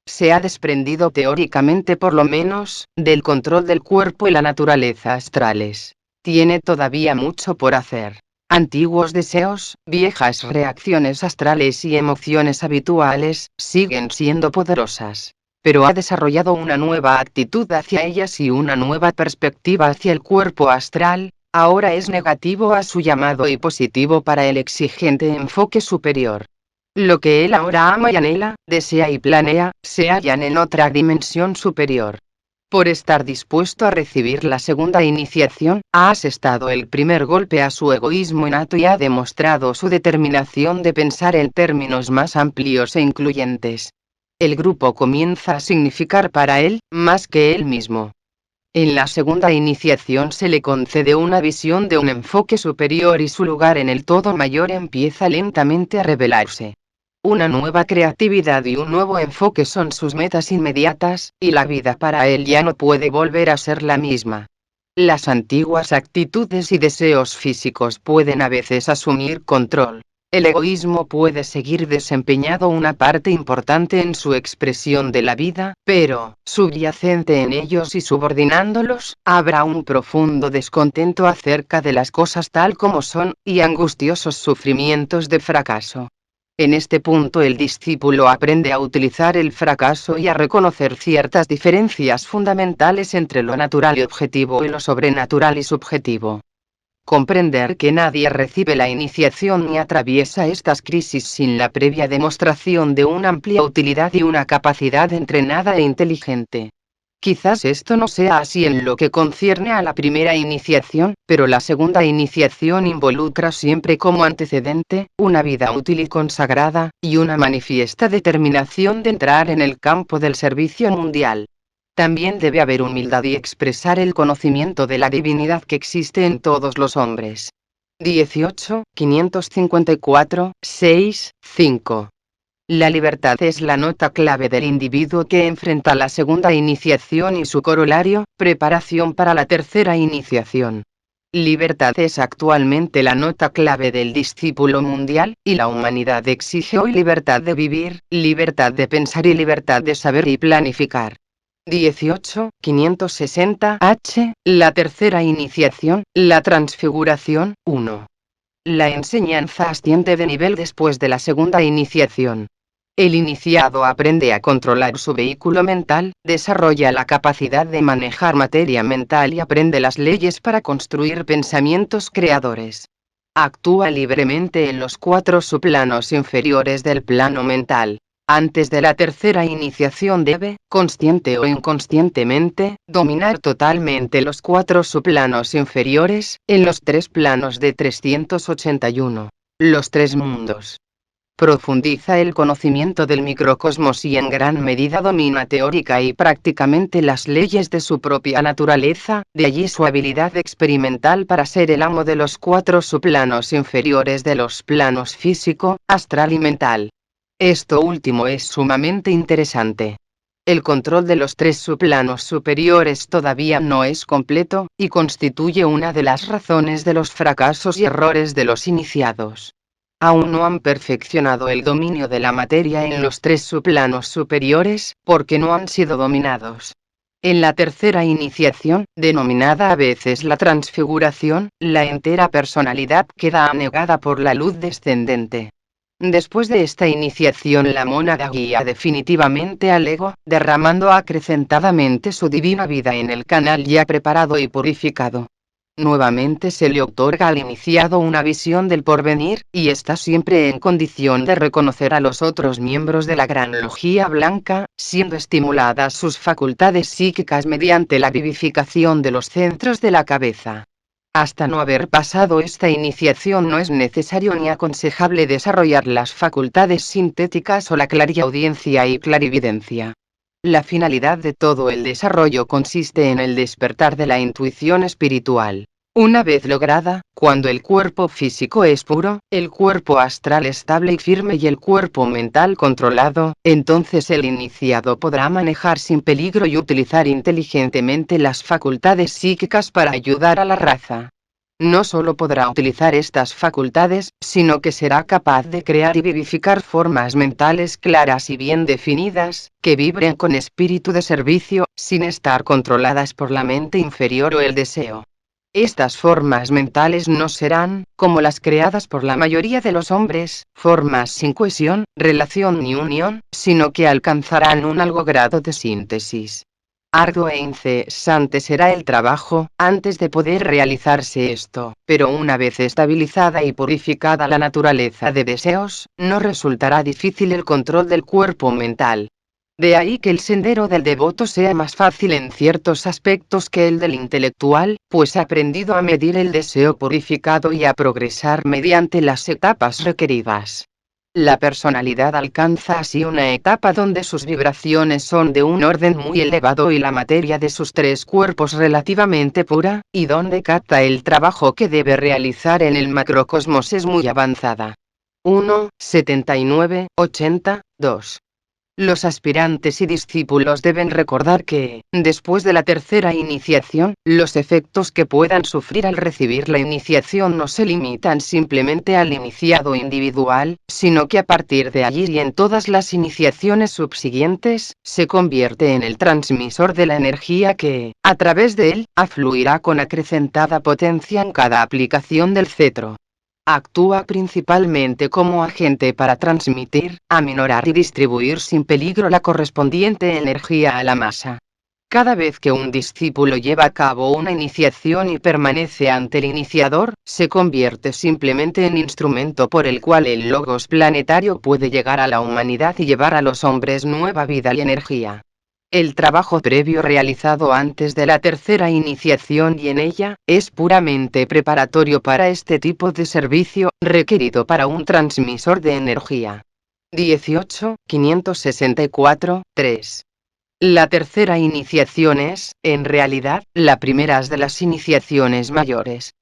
Se ha desprendido teóricamente, por lo menos, del control del cuerpo y la naturaleza astrales. Tiene todavía mucho por hacer. Antiguos deseos, viejas reacciones astrales y emociones habituales, siguen siendo poderosas, pero ha desarrollado una nueva actitud hacia ellas y una nueva perspectiva hacia el cuerpo astral. Ahora es negativo a su llamado y positivo para el exigente enfoque superior. Lo que él ahora ama y anhela, desea y planea, se hallan en otra dimensión superior. Por estar dispuesto a recibir la segunda iniciación, ha asestado el primer golpe a su egoísmo innato y ha demostrado su determinación de pensar en términos más amplios e incluyentes. El grupo comienza a significar para él, más que él mismo. En la segunda iniciación se le concede una visión de un enfoque superior y su lugar en el todo mayor empieza lentamente a revelarse. Una nueva creatividad y un nuevo enfoque son sus metas inmediatas, y la vida para él ya no puede volver a ser la misma. Las antiguas actitudes y deseos físicos pueden a veces asumir control. El egoísmo puede seguir desempeñando una parte importante en su expresión de la vida, pero, subyacente en ellos y subordinándolos, habrá un profundo descontento acerca de las cosas tal como son, y angustiosos sufrimientos de fracaso. En este punto el discípulo aprende a utilizar el fracaso y a reconocer ciertas diferencias fundamentales entre lo natural y objetivo y lo sobrenatural y subjetivo. Comprender que nadie recibe la iniciación ni atraviesa estas crisis sin la previa demostración de una amplia utilidad y una capacidad entrenada e inteligente. Quizás esto no sea así en lo que concierne a la primera iniciación, pero la segunda iniciación involucra siempre como antecedente, una vida útil y consagrada, y una manifiesta determinación de entrar en el campo del servicio mundial. También debe haber humildad y expresar el conocimiento de la divinidad que existe en todos los hombres. 18, 554, 6, 5. La libertad es la nota clave del individuo que enfrenta la segunda iniciación y su corolario, preparación para la tercera iniciación. Libertad es actualmente la nota clave del discípulo mundial, y la humanidad exige hoy libertad de vivir, libertad de pensar y libertad de saber y planificar. 18, 560 H, la tercera iniciación, la transfiguración, 1. La enseñanza asciende de nivel después de la segunda iniciación. El iniciado aprende a controlar su vehículo mental, desarrolla la capacidad de manejar materia mental y aprende las leyes para construir pensamientos creadores. Actúa libremente en los 4 subplanos inferiores del plano mental. Antes de la tercera iniciación debe, consciente o inconscientemente, dominar totalmente los 4 subplanos inferiores, en los 3 planos de 381. Los 3 mundos. Profundiza el conocimiento del microcosmos y en gran medida domina teórica y prácticamente las leyes de su propia naturaleza, de allí su habilidad experimental para ser el amo de los 4 subplanos inferiores de los planos físico, astral y mental. Esto último es sumamente interesante. El control de los tres subplanos superiores todavía no es completo, y constituye una de las razones de los fracasos y errores de los iniciados. Aún no han perfeccionado el dominio de la materia en los tres subplanos superiores, porque no han sido dominados. En la tercera iniciación, denominada a veces la transfiguración, la entera personalidad queda anegada por la luz descendente. Después de esta iniciación, la mónada guía definitivamente al ego, derramando acrecentadamente su divina vida en el canal ya preparado y purificado. Nuevamente se le otorga al iniciado una visión del porvenir, y está siempre en condición de reconocer a los otros miembros de la gran logía blanca, siendo estimuladas sus facultades psíquicas mediante la vivificación de los centros de la cabeza. Hasta no haber pasado esta iniciación no es necesario ni aconsejable desarrollar las facultades sintéticas o la clariaudiencia y clarividencia. La finalidad de todo el desarrollo consiste en el despertar de la intuición espiritual. Una vez lograda, cuando el cuerpo físico es puro, el cuerpo astral estable y firme y el cuerpo mental controlado, entonces el iniciado podrá manejar sin peligro y utilizar inteligentemente las facultades psíquicas para ayudar a la raza. No solo podrá utilizar estas facultades, sino que será capaz de crear y vivificar formas mentales claras y bien definidas, que vibren con espíritu de servicio, sin estar controladas por la mente inferior o el deseo. Estas formas mentales no serán, como las creadas por la mayoría de los hombres, formas sin cohesión, relación ni unión, sino que alcanzarán un alto grado de síntesis. Arduo e incesante será el trabajo, antes de poder realizarse esto, pero una vez estabilizada y purificada la naturaleza de deseos, no resultará difícil el control del cuerpo mental. De ahí que el sendero del devoto sea más fácil en ciertos aspectos que el del intelectual, pues ha aprendido a medir el deseo purificado y a progresar mediante las etapas requeridas. La personalidad alcanza así una etapa donde sus vibraciones son de un orden muy elevado y la materia de sus tres cuerpos relativamente pura, y donde capta el trabajo que debe realizar en el macrocosmos es muy avanzada. 1. 79, 80, 2. Los aspirantes y discípulos deben recordar que, después de la tercera iniciación, los efectos que puedan sufrir al recibir la iniciación no se limitan simplemente al iniciado individual, sino que a partir de allí y en todas las iniciaciones subsiguientes, se convierte en el transmisor de la energía que, a través de él, afluirá con acrecentada potencia en cada aplicación del cetro. Actúa principalmente como agente para transmitir, aminorar y distribuir sin peligro la correspondiente energía a la masa. Cada vez que un discípulo lleva a cabo una iniciación y permanece ante el iniciador, se convierte simplemente en instrumento por el cual el logos planetario puede llegar a la humanidad y llevar a los hombres nueva vida y energía. El trabajo previo realizado antes de la tercera iniciación y en ella, es puramente preparatorio para este tipo de servicio, requerido para un transmisor de energía. 18, 564, 3. La tercera iniciación es, en realidad, la primera de las iniciaciones mayores.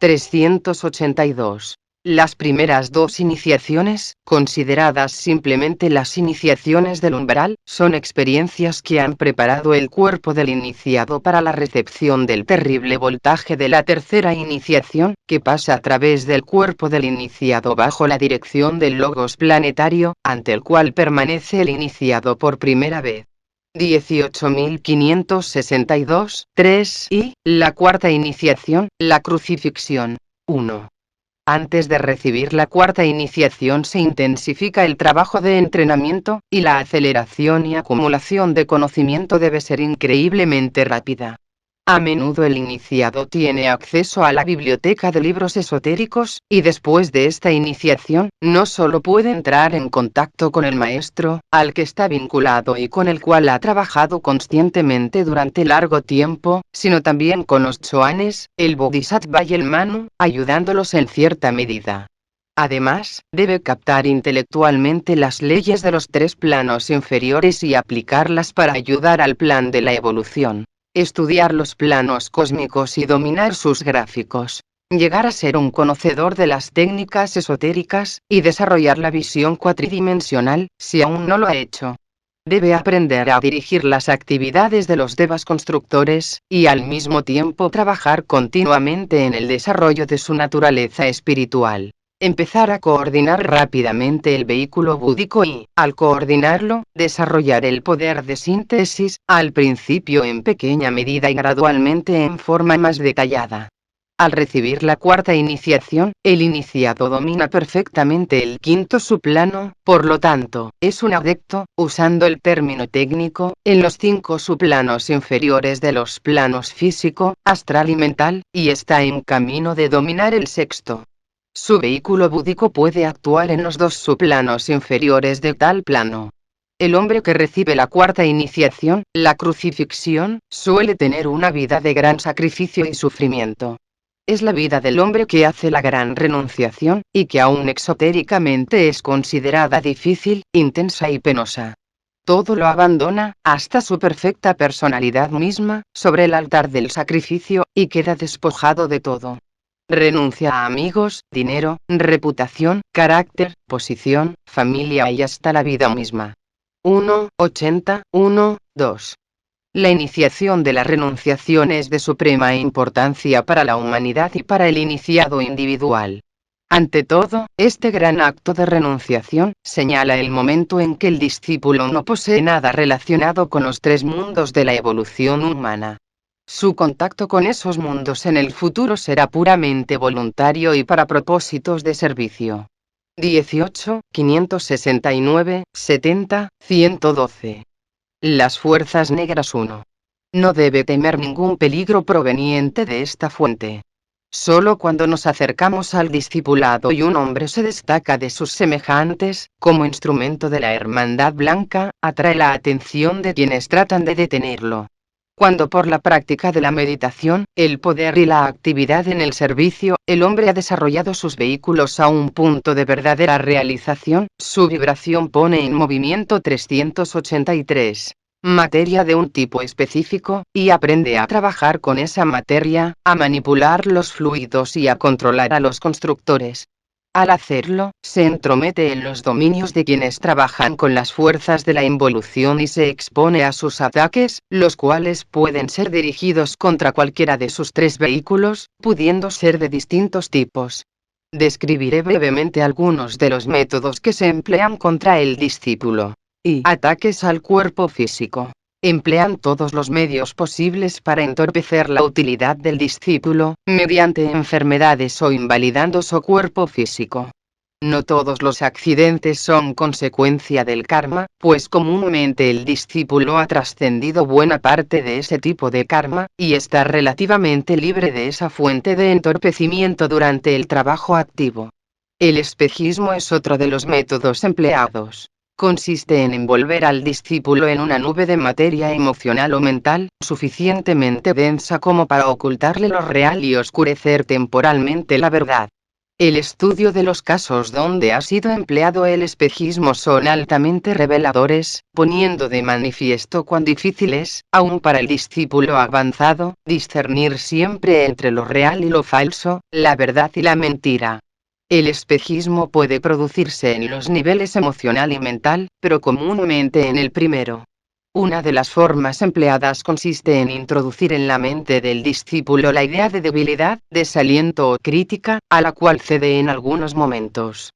382. Las primeras dos iniciaciones, consideradas simplemente las iniciaciones del umbral, son experiencias que han preparado el cuerpo del iniciado para la recepción del terrible voltaje de la tercera iniciación, que pasa a través del cuerpo del iniciado bajo la dirección del logos planetario, ante el cual permanece el iniciado por primera vez. 18.562, 3 y, la cuarta iniciación, la crucifixión. 1. Antes de recibir la cuarta iniciación se intensifica el trabajo de entrenamiento, y la aceleración y acumulación de conocimiento debe ser increíblemente rápida. A menudo el iniciado tiene acceso a la biblioteca de libros esotéricos, y después de esta iniciación, no solo puede entrar en contacto con el maestro, al que está vinculado y con el cual ha trabajado conscientemente durante largo tiempo, sino también con los choanes, el bodhisattva y el manu, ayudándolos en cierta medida. Además, debe captar intelectualmente las leyes de los tres planos inferiores y aplicarlas para ayudar al plan de la evolución. Estudiar los planos cósmicos y dominar sus gráficos. llegar a ser un conocedor de las técnicas esotéricas, y desarrollar la visión cuatridimensional, si aún no lo ha hecho. Debe aprender a dirigir las actividades de los devas constructores, y al mismo tiempo trabajar continuamente en el desarrollo de su naturaleza espiritual. Empezar a coordinar rápidamente el vehículo búdico y, al coordinarlo, desarrollar el poder de síntesis, al principio en pequeña medida y gradualmente en forma más detallada. Al recibir la cuarta iniciación, el iniciado domina perfectamente el quinto subplano, por lo tanto, es un adepto, usando el término técnico, en los 5 subplanos inferiores de los planos físico, astral y mental, y está en camino de dominar el sexto. Su vehículo búdico puede actuar en los 2 subplanos inferiores de tal plano. El hombre que recibe la cuarta iniciación, la crucifixión, suele tener una vida de gran sacrificio y sufrimiento. Es la vida del hombre que hace la gran renunciación, y que aún exotéricamente es considerada difícil, intensa y penosa. Todo lo abandona, hasta su perfecta personalidad misma, sobre el altar del sacrificio, y queda despojado de todo. Renuncia a amigos, dinero, reputación, carácter, posición, familia y hasta la vida misma. 1.80.1.2. La iniciación de la renunciación es de suprema importancia para la humanidad y para el iniciado individual. Ante todo, este gran acto de renunciación señala el momento en que el discípulo no posee nada relacionado con los 3 mundos de la evolución humana. Su contacto con esos mundos en el futuro será puramente voluntario y para propósitos de servicio. 18, 569, 70, 112. Las fuerzas negras 1. No debe temer ningún peligro proveniente de esta fuente. Solo cuando nos acercamos al discipulado y un hombre se destaca de sus semejantes, como instrumento de la hermandad blanca, atrae la atención de quienes tratan de detenerlo. Cuando por la práctica de la meditación, el poder y la actividad en el servicio, el hombre ha desarrollado sus vehículos a un punto de verdadera realización, su vibración pone en movimiento 383. Materia de un tipo específico, y aprende a trabajar con esa materia, a manipular los fluidos y a controlar a los constructores. Al hacerlo, se entromete en los dominios de quienes trabajan con las fuerzas de la involución y se expone a sus ataques, los cuales pueden ser dirigidos contra cualquiera de sus 3 vehículos, pudiendo ser de distintos tipos. Describiré brevemente algunos de los métodos que se emplean contra el discípulo. Ataques al cuerpo físico. Emplean todos los medios posibles para entorpecer la utilidad del discípulo, mediante enfermedades o invalidando su cuerpo físico. No todos los accidentes son consecuencia del karma, pues comúnmente el discípulo ha trascendido buena parte de ese tipo de karma, y está relativamente libre de esa fuente de entorpecimiento durante el trabajo activo. El espejismo es otro de los métodos empleados. Consiste en envolver al discípulo en una nube de materia emocional o mental, suficientemente densa como para ocultarle lo real y oscurecer temporalmente la verdad. El estudio de los casos donde ha sido empleado el espejismo son altamente reveladores, poniendo de manifiesto cuán difícil es, aun para el discípulo avanzado, discernir siempre entre lo real y lo falso, la verdad y la mentira. El espejismo puede producirse en los niveles emocional y mental, pero comúnmente en el primero. Una de las formas empleadas consiste en introducir en la mente del discípulo la idea de debilidad, desaliento o crítica, a la cual cede en algunos momentos.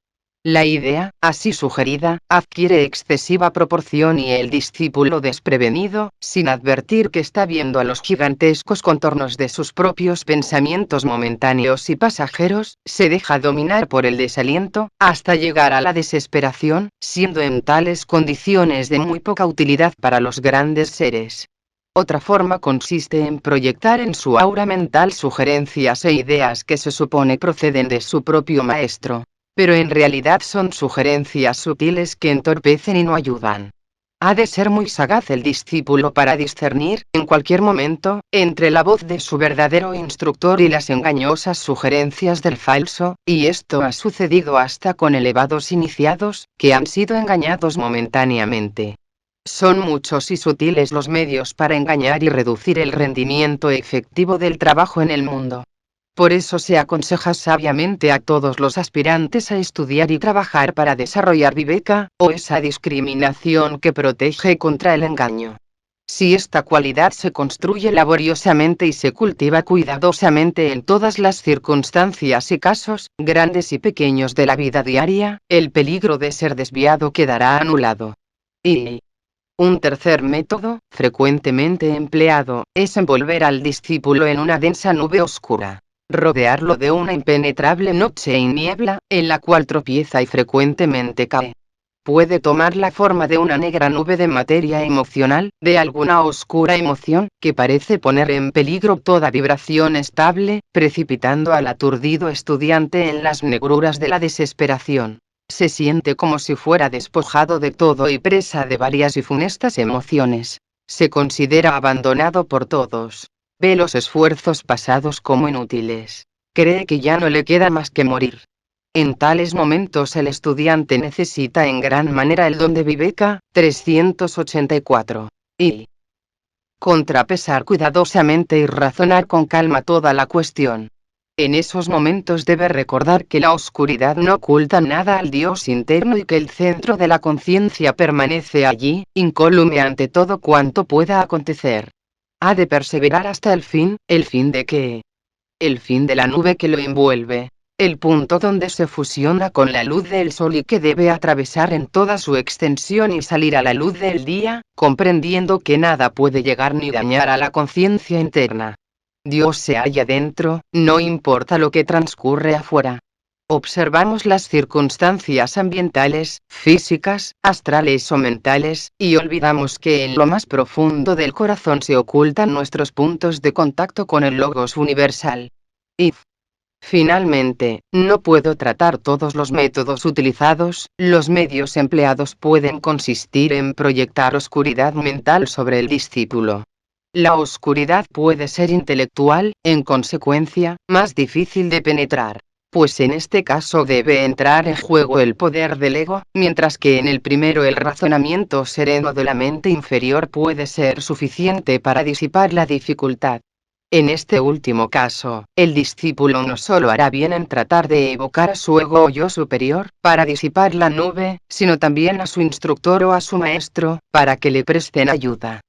La idea, así sugerida, adquiere excesiva proporción y el discípulo desprevenido, sin advertir que está viendo a los gigantescos contornos de sus propios pensamientos momentáneos y pasajeros, se deja dominar por el desaliento, hasta llegar a la desesperación, siendo en tales condiciones de muy poca utilidad para los grandes seres. Otra forma consiste en proyectar en su aura mental sugerencias e ideas que se supone proceden de su propio maestro, pero en realidad son sugerencias sutiles que entorpecen y no ayudan. Ha de ser muy sagaz el discípulo para discernir, en cualquier momento, entre la voz de su verdadero instructor y las engañosas sugerencias del falso, y esto ha sucedido hasta con elevados iniciados, que han sido engañados momentáneamente. Son muchos y sutiles los medios para engañar y reducir el rendimiento efectivo del trabajo en el mundo. Por eso se aconseja sabiamente a todos los aspirantes a estudiar y trabajar para desarrollar viveka, o esa discriminación que protege contra el engaño. Si esta cualidad se construye laboriosamente y se cultiva cuidadosamente en todas las circunstancias y casos, grandes y pequeños de la vida diaria, el peligro de ser desviado quedará anulado. Y un tercer método, frecuentemente empleado, es envolver al discípulo en una densa nube oscura. Rodearlo de una impenetrable noche y niebla, en la cual tropieza y frecuentemente cae. Puede tomar la forma de una negra nube de materia emocional, de alguna oscura emoción, que parece poner en peligro toda vibración estable, precipitando al aturdido estudiante en las negruras de la desesperación. Se siente como si fuera despojado de todo y presa de varias y funestas emociones. Se considera abandonado por todos. Ve los esfuerzos pasados como inútiles. Cree que ya no le queda más que morir. En tales momentos el estudiante necesita en gran manera el don de Viveka, 384. Y contrapesar cuidadosamente y razonar con calma toda la cuestión. En esos momentos debe recordar que la oscuridad no oculta nada al Dios interno y que el centro de la conciencia permanece allí, incólume ante todo cuanto pueda acontecer. Ha de perseverar hasta el fin de qué? El fin de la nube que lo envuelve. El punto donde se fusiona con la luz del sol y que debe atravesar en toda su extensión y salir a la luz del día, comprendiendo que nada puede llegar ni dañar a la conciencia interna. Dios se halla dentro, no importa lo que transcurre afuera. Observamos las circunstancias ambientales, físicas, astrales o mentales, y olvidamos que en lo más profundo del corazón se ocultan nuestros puntos de contacto con el Logos universal. Y finalmente, no puedo tratar todos los métodos utilizados, los medios empleados pueden consistir en proyectar oscuridad mental sobre el discípulo. La oscuridad puede ser intelectual, en consecuencia, más difícil de penetrar, pues en este caso debe entrar en juego el poder del ego, mientras que en el primero el razonamiento sereno de la mente inferior puede ser suficiente para disipar la dificultad. En este último caso, el discípulo no solo hará bien en tratar de evocar a su ego o yo superior, para disipar la nube, sino también a su instructor o a su maestro, para que le presten ayuda.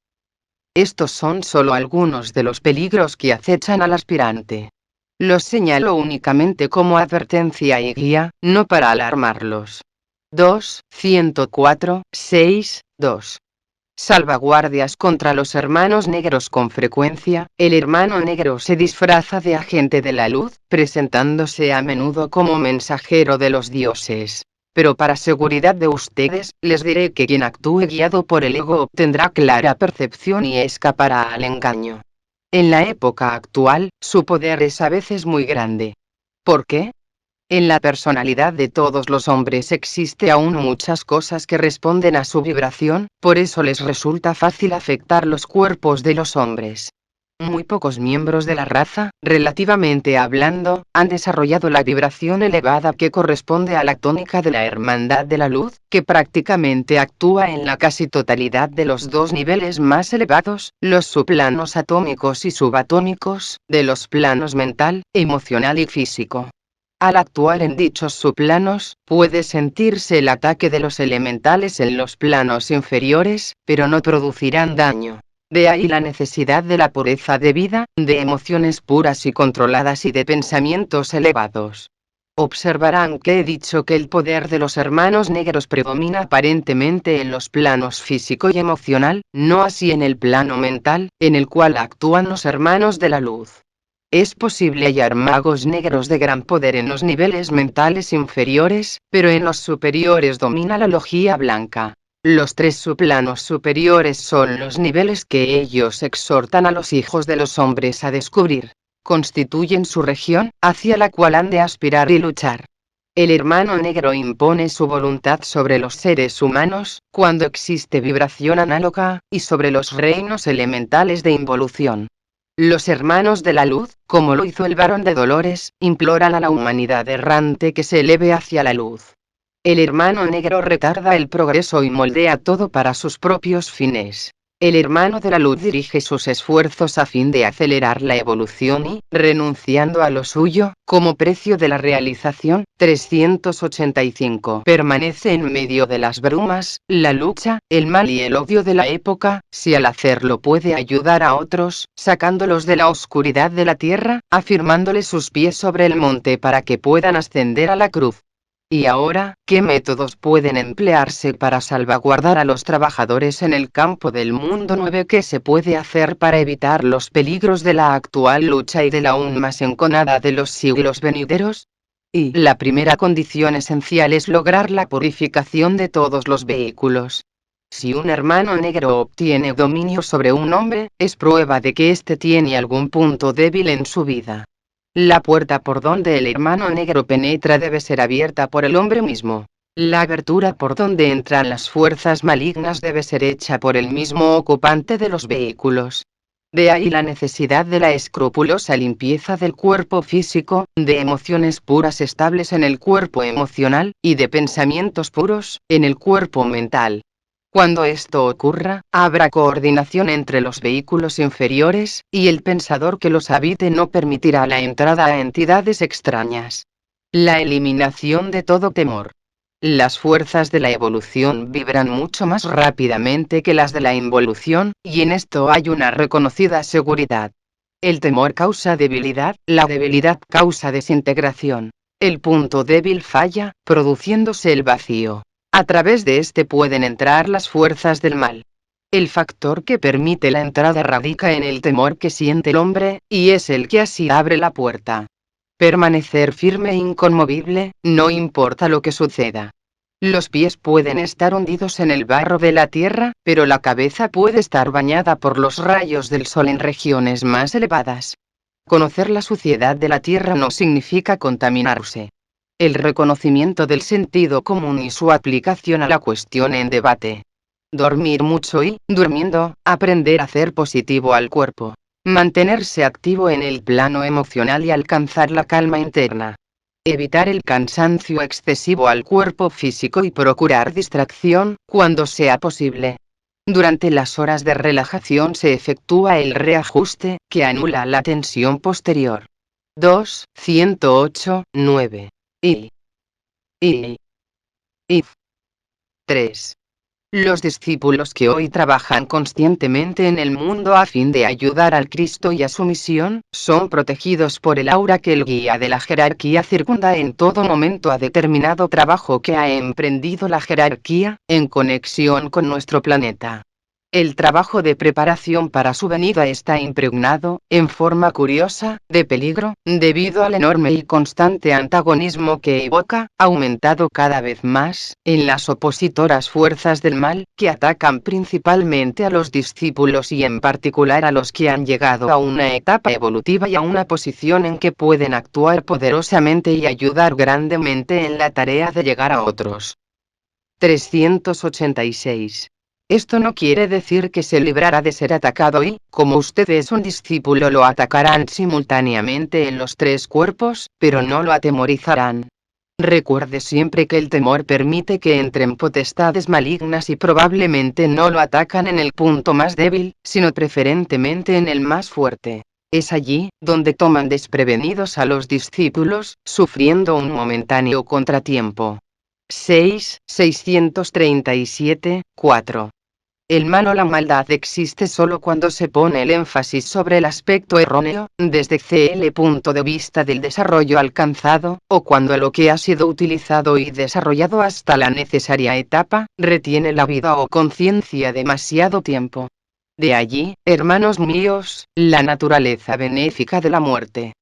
Estos son solo algunos de los peligros que acechan al aspirante. Los señalo únicamente como advertencia y guía, no para alarmarlos. 104, 6, 2. Salvaguardias contra los hermanos negros. Con frecuencia, el hermano negro se disfraza de agente de la luz, presentándose a menudo como mensajero de los dioses. Pero para seguridad de ustedes, les diré que quien actúe guiado por el ego obtendrá clara percepción y escapará al engaño. En la época actual, su poder es a veces muy grande. ¿Por qué? En la personalidad de todos los hombres existe aún muchas cosas que responden a su vibración, por eso les resulta fácil afectar los cuerpos de los hombres. Muy pocos miembros de la raza, relativamente hablando, han desarrollado la vibración elevada que corresponde a la tónica de la hermandad de la luz, que prácticamente actúa en la casi totalidad de los dos niveles más elevados, los subplanos atómicos y subatómicos, de los planos mental, emocional y físico. Al actuar en dichos subplanos, puede sentirse el ataque de los elementales en los planos inferiores, pero no producirán daño. De ahí la necesidad de la pureza de vida, de emociones puras y controladas y de pensamientos elevados. Observarán que he dicho que el poder de los hermanos negros predomina aparentemente en los planos físico y emocional, no así en el plano mental, en el cual actúan los hermanos de la luz. Es posible hallar magos negros de gran poder en los niveles mentales inferiores, pero en los superiores domina la logía blanca. Los tres subplanos superiores son los niveles que ellos exhortan a los hijos de los hombres a descubrir. Constituyen su región, hacia la cual han de aspirar y luchar. El hermano negro impone su voluntad sobre los seres humanos, cuando existe vibración análoga, y sobre los reinos elementales de involución. Los hermanos de la luz, como lo hizo el varón de Dolores, imploran a la humanidad errante que se eleve hacia la luz. El hermano negro retarda el progreso y moldea todo para sus propios fines. El hermano de la luz dirige sus esfuerzos a fin de acelerar la evolución y, renunciando a lo suyo, como precio de la realización, 385. Permanece en medio de las brumas, la lucha, el mal y el odio de la época, si al hacerlo puede ayudar a otros, sacándolos de la oscuridad de la tierra, afirmándoles sus pies sobre el monte para que puedan ascender a la cruz. Y ahora, ¿qué métodos pueden emplearse para salvaguardar a los trabajadores en el campo del mundo 9? ¿Qué se puede hacer para evitar los peligros de la actual lucha y de la aún más enconada de los siglos venideros? Y la primera condición esencial es lograr la purificación de todos los vehículos. Si un hermano negro obtiene dominio sobre un hombre, es prueba de que éste tiene algún punto débil en su vida. La puerta por donde el hermano negro penetra debe ser abierta por el hombre mismo. La abertura por donde entran las fuerzas malignas debe ser hecha por el mismo ocupante de los vehículos. De ahí la necesidad de la escrupulosa limpieza del cuerpo físico, de emociones puras estables en el cuerpo emocional, y de pensamientos puros, en el cuerpo mental. Cuando esto ocurra, habrá coordinación entre los vehículos inferiores, y el pensador que los habite no permitirá la entrada a entidades extrañas. La eliminación de todo temor. Las fuerzas de la evolución vibran mucho más rápidamente que las de la involución, y en esto hay una reconocida seguridad. El temor causa debilidad, la debilidad causa desintegración. El punto débil falla, produciéndose el vacío. A través de este pueden entrar las fuerzas del mal. El factor que permite la entrada radica en el temor que siente el hombre, y es el que así abre la puerta. Permanecer firme e inconmovible, no importa lo que suceda. Los pies pueden estar hundidos en el barro de la tierra, pero la cabeza puede estar bañada por los rayos del sol en regiones más elevadas. Conocer la suciedad de la tierra no significa contaminarse. El reconocimiento del sentido común y su aplicación a la cuestión en debate. Dormir mucho y, durmiendo, aprender a hacer positivo al cuerpo. Mantenerse activo en el plano emocional y alcanzar la calma interna. Evitar el cansancio excesivo al cuerpo físico y procurar distracción, cuando sea posible. Durante las horas de relajación se efectúa el reajuste, que anula la tensión posterior. 2, 108, 9. Y 3. Los discípulos que hoy trabajan conscientemente en el mundo a fin de ayudar al Cristo y a su misión, son protegidos por el aura que el guía de la jerarquía circunda en todo momento a determinado trabajo que ha emprendido la jerarquía, en conexión con nuestro planeta. El trabajo de preparación para su venida está impregnado, en forma curiosa, de peligro, debido al enorme y constante antagonismo que evoca, aumentado cada vez más, en las opositoras fuerzas del mal, que atacan principalmente a los discípulos y en particular a los que han llegado a una etapa evolutiva y a una posición en que pueden actuar poderosamente y ayudar grandemente en la tarea de llegar a otros. 386. Esto no quiere decir que se librará de ser atacado y, como usted es un discípulo, lo atacarán simultáneamente en los tres cuerpos, pero no lo atemorizarán. Recuerde siempre que el temor permite que entren potestades malignas y probablemente no lo atacan en el punto más débil, sino preferentemente en el más fuerte. Es allí, donde toman desprevenidos a los discípulos, sufriendo un momentáneo contratiempo. 637, 4. El mal o la maldad existe solo cuando se pone el énfasis sobre el aspecto erróneo, desde el punto de vista del desarrollo alcanzado, o cuando lo que ha sido utilizado y desarrollado hasta la necesaria etapa, retiene la vida o conciencia demasiado tiempo. De allí, hermanos míos, la naturaleza benéfica de la muerte.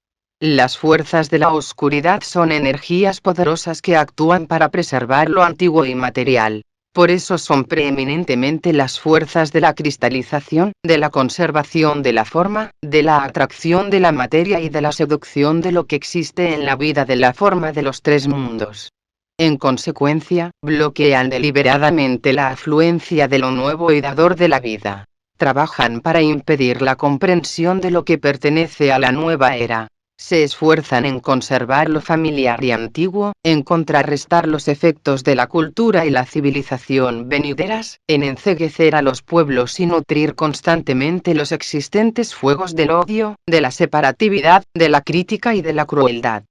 Las fuerzas de la oscuridad son energías poderosas que actúan para preservar lo antiguo y material. Por eso son preeminentemente las fuerzas de la cristalización, de la conservación de la forma, de la atracción de la materia y de la seducción de lo que existe en la vida de la forma de los tres mundos. En consecuencia, bloquean deliberadamente la afluencia de lo nuevo y dador de la vida. Trabajan para impedir la comprensión de lo que pertenece a la nueva era. Se esfuerzan en conservar lo familiar y antiguo, en contrarrestar los efectos de la cultura y la civilización venideras, en enceguecer a los pueblos y nutrir constantemente los existentes fuegos del odio, de la separatividad, de la crítica y de la crueldad.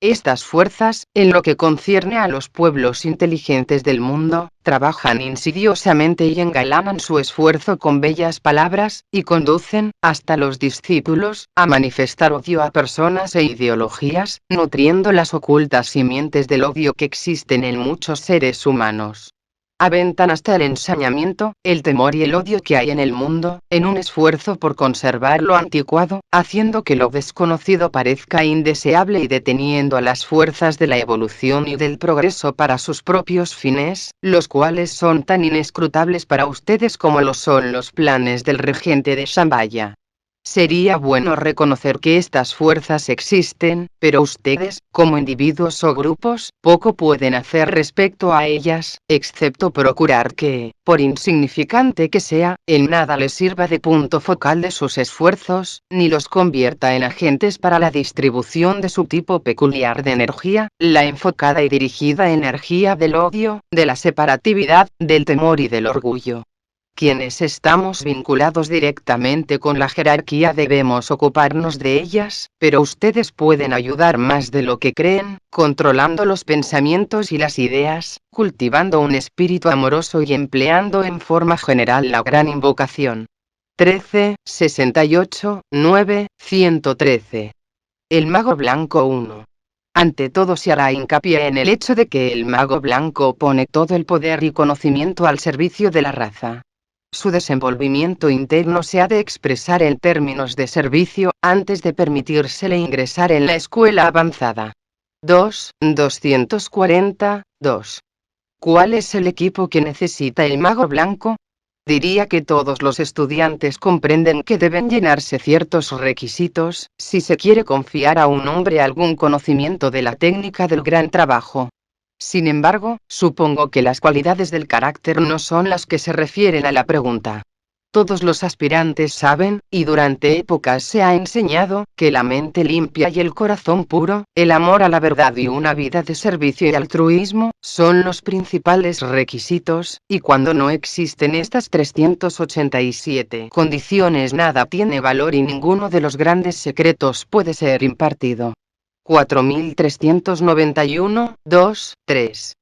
Estas fuerzas, en lo que concierne a los pueblos inteligentes del mundo, trabajan insidiosamente y engalanan su esfuerzo con bellas palabras, y conducen, hasta los discípulos, a manifestar odio a personas e ideologías, nutriendo las ocultas simientes del odio que existen en muchos seres humanos. Aventan hasta el ensañamiento, el temor y el odio que hay en el mundo, en un esfuerzo por conservar lo anticuado, haciendo que lo desconocido parezca indeseable y deteniendo a las fuerzas de la evolución y del progreso para sus propios fines, los cuales son tan inescrutables para ustedes como lo son los planes del regente de Shambhaya. Sería bueno reconocer que estas fuerzas existen, pero ustedes, como individuos o grupos, poco pueden hacer respecto a ellas, excepto procurar que, por insignificante que sea, en nada les sirva de punto focal de sus esfuerzos, ni los convierta en agentes para la distribución de su tipo peculiar de energía, la enfocada y dirigida energía del odio, de la separatividad, del temor y del orgullo. Quienes estamos vinculados directamente con la jerarquía debemos ocuparnos de ellas, pero ustedes pueden ayudar más de lo que creen, controlando los pensamientos y las ideas, cultivando un espíritu amoroso y empleando en forma general la gran invocación. 13, 68, 9, 113. El mago blanco 1. Ante todo se hará hincapié en el hecho de que el mago blanco pone todo el poder y conocimiento al servicio de la raza. Su desenvolvimiento interno se ha de expresar en términos de servicio, antes de permitírsele ingresar en la escuela avanzada. 2, 240, 2. ¿Cuál es el equipo que necesita el mago blanco? Diría que todos los estudiantes comprenden que deben llenarse ciertos requisitos, si se quiere confiar a un hombre algún conocimiento de la técnica del gran trabajo. Sin embargo, supongo que las cualidades del carácter no son las que se refieren a la pregunta. Todos los aspirantes saben, y durante épocas se ha enseñado, que la mente limpia y el corazón puro, el amor a la verdad y una vida de servicio y altruismo, son los principales requisitos, y cuando no existen estas 387 condiciones nada tiene valor y ninguno de los grandes secretos puede ser impartido. 4391, 2, 3.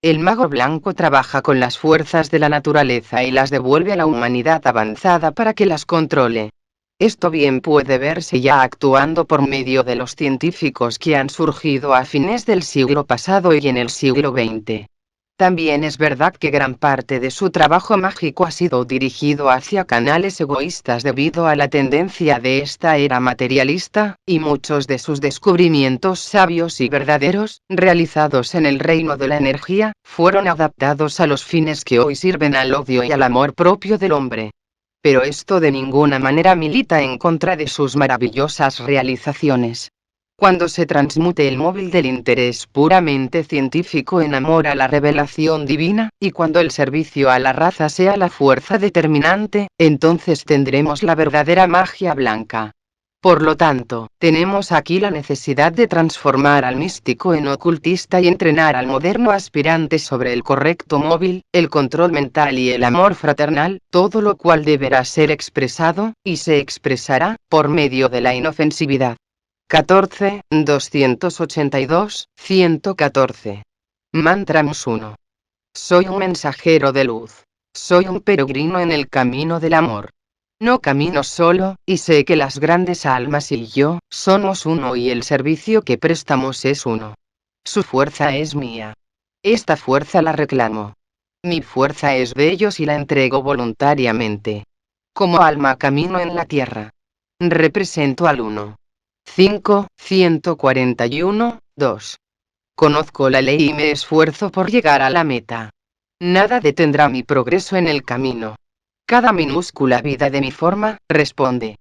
El mago blanco trabaja con las fuerzas de la naturaleza y las devuelve a la humanidad avanzada para que las controle. Esto bien puede verse ya actuando por medio de los científicos que han surgido a fines del siglo pasado y en el siglo XX. También es verdad que gran parte de su trabajo mágico ha sido dirigido hacia canales egoístas debido a la tendencia de esta era materialista, y muchos de sus descubrimientos sabios y verdaderos, realizados en el reino de la energía, fueron adaptados a los fines que hoy sirven al odio y al amor propio del hombre. Pero esto de ninguna manera milita en contra de sus maravillosas realizaciones. Cuando se transmute el móvil del interés puramente científico en amor a la revelación divina, y cuando el servicio a la raza sea la fuerza determinante, entonces tendremos la verdadera magia blanca. Por lo tanto, tenemos aquí la necesidad de transformar al místico en ocultista y entrenar al moderno aspirante sobre el correcto móvil, el control mental y el amor fraternal, todo lo cual deberá ser expresado, y se expresará, por medio de la inofensividad. 14, 282, 114. Mantrams 1. Soy un mensajero de luz. Soy un peregrino en el camino del amor. No camino solo, y sé que las grandes almas y yo, somos uno y el servicio que prestamos es uno. Su fuerza es mía. Esta fuerza la reclamo. Mi fuerza es de ellos y la entrego voluntariamente. Como alma camino en la tierra. Represento al uno. 5, 141, 2. Conozco la ley y me esfuerzo por llegar a la meta. Nada detendrá mi progreso en el camino. Cada minúscula vida de mi forma, responde.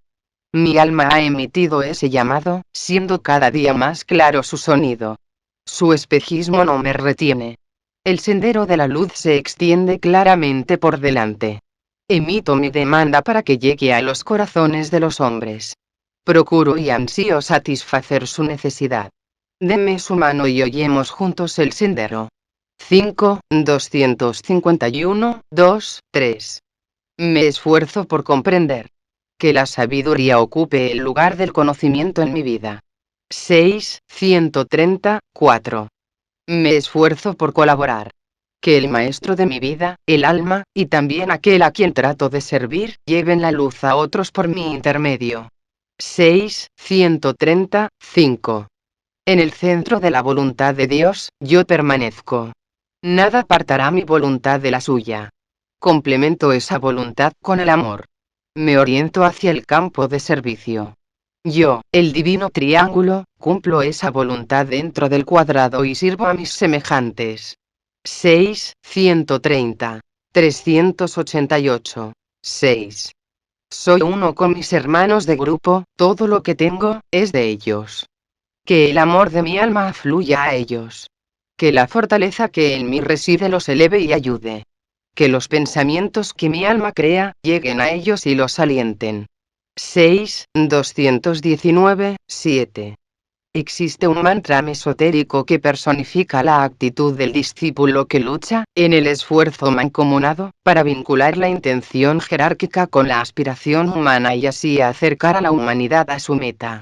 Mi alma ha emitido ese llamado, siendo cada día más claro su sonido. Su espejismo no me retiene. El sendero de la luz se extiende claramente por delante. Emito mi demanda para que llegue a los corazones de los hombres. Procuro y ansío satisfacer su necesidad. Deme su mano y hollemos juntos el sendero. 5, 251, 2, 3. Me esfuerzo por comprender. Que la sabiduría ocupe el lugar del conocimiento en mi vida. 6, 130, 4. Me esfuerzo por colaborar. Que el maestro de mi vida, el alma, y también aquel a quien trato de servir, lleven la luz a otros por mi intermedio. 6, 130, 5. En el centro de la voluntad de Dios, yo permanezco. Nada apartará mi voluntad de la suya. Complemento esa voluntad con el amor. Me oriento hacia el campo de servicio. Yo, el divino triángulo, cumplo esa voluntad dentro del cuadrado y sirvo a mis semejantes. 6, 130, 388, 6. Soy uno con mis hermanos de grupo, todo lo que tengo, es de ellos. Que el amor de mi alma afluya a ellos. Que la fortaleza que en mí reside los eleve y ayude. Que los pensamientos que mi alma crea, lleguen a ellos y los alienten. 6, 219, 7. Existe un mantra esotérico que personifica la actitud del discípulo que lucha, en el esfuerzo mancomunado, para vincular la intención jerárquica con la aspiración humana y así acercar a la humanidad a su meta.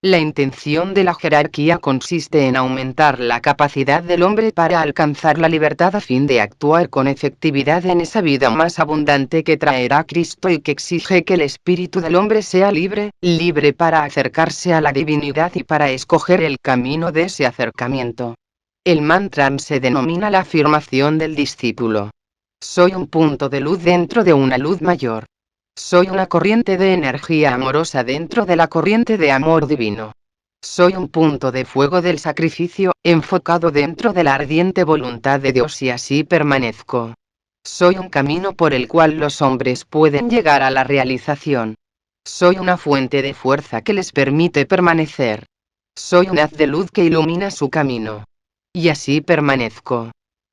La intención de la jerarquía consiste en aumentar la capacidad del hombre para alcanzar la libertad a fin de actuar con efectividad en esa vida más abundante que traerá Cristo y que exige que el espíritu del hombre sea libre, libre para acercarse a la divinidad y para escoger el camino de ese acercamiento. El mantra se denomina la afirmación del discípulo. Soy un punto de luz dentro de una luz mayor. Soy una corriente de energía amorosa dentro de la corriente de amor divino. Soy un punto de fuego del sacrificio, enfocado dentro de la ardiente voluntad de Dios y así permanezco. Soy un camino por el cual los hombres pueden llegar a la realización. Soy una fuente de fuerza que les permite permanecer. Soy un haz de luz que ilumina su camino. Y así permanezco.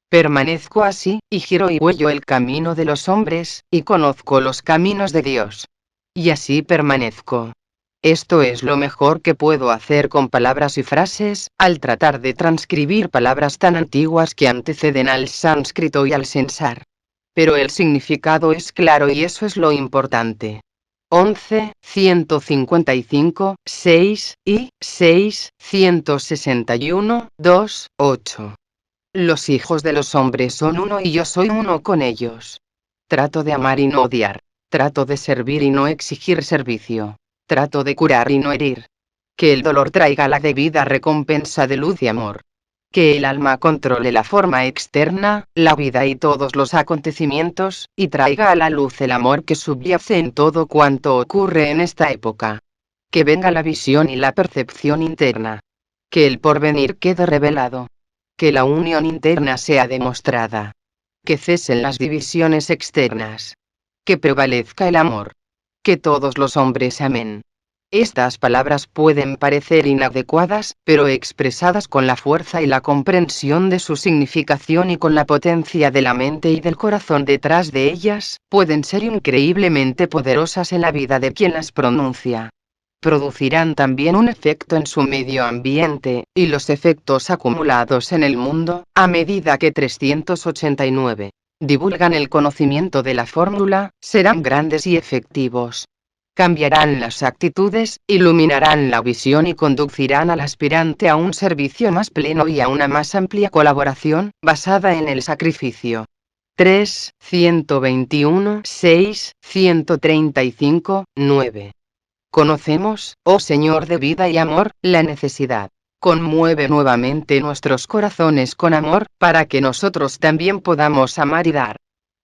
Permanezco así, y giro y huello el camino de los hombres, y conozco los caminos de Dios. Y así permanezco. Esto es lo mejor que puedo hacer con palabras y frases, al tratar de transcribir palabras tan antiguas que anteceden al sánscrito y al sensar. Pero el significado es claro y eso es lo importante. 11, 155, 6, y 6, 161, 2, 8. Los hijos de los hombres son uno y yo soy uno con ellos. Trato de amar y no odiar. Trato de servir y no exigir servicio. Trato de curar y no herir. Que el dolor traiga la debida recompensa de luz y amor. Que el alma controle la forma externa, la vida y todos los acontecimientos, y traiga a la luz el amor que subyace en todo cuanto ocurre en esta época. Que venga la visión y la percepción interna. Que el porvenir quede revelado. Que la unión interna sea demostrada. Que cesen las divisiones externas. Que prevalezca el amor. Que todos los hombres amen. Estas palabras pueden parecer inadecuadas, pero expresadas con la fuerza y la comprensión de su significación y con la potencia de la mente y del corazón detrás de ellas, pueden ser increíblemente poderosas en la vida de quien las pronuncia. Producirán también un efecto en su medio ambiente, y los efectos acumulados en el mundo, a medida que 389 divulgan el conocimiento de la fórmula, serán grandes y efectivos. Cambiarán las actitudes, iluminarán la visión y conducirán al aspirante a un servicio más pleno y a una más amplia colaboración, basada en el sacrificio. 3, 121, 6, 135, 9. Conocemos, oh Señor de vida y amor, la necesidad. Conmueve nuevamente nuestros corazones con amor, para que nosotros también podamos amar y dar.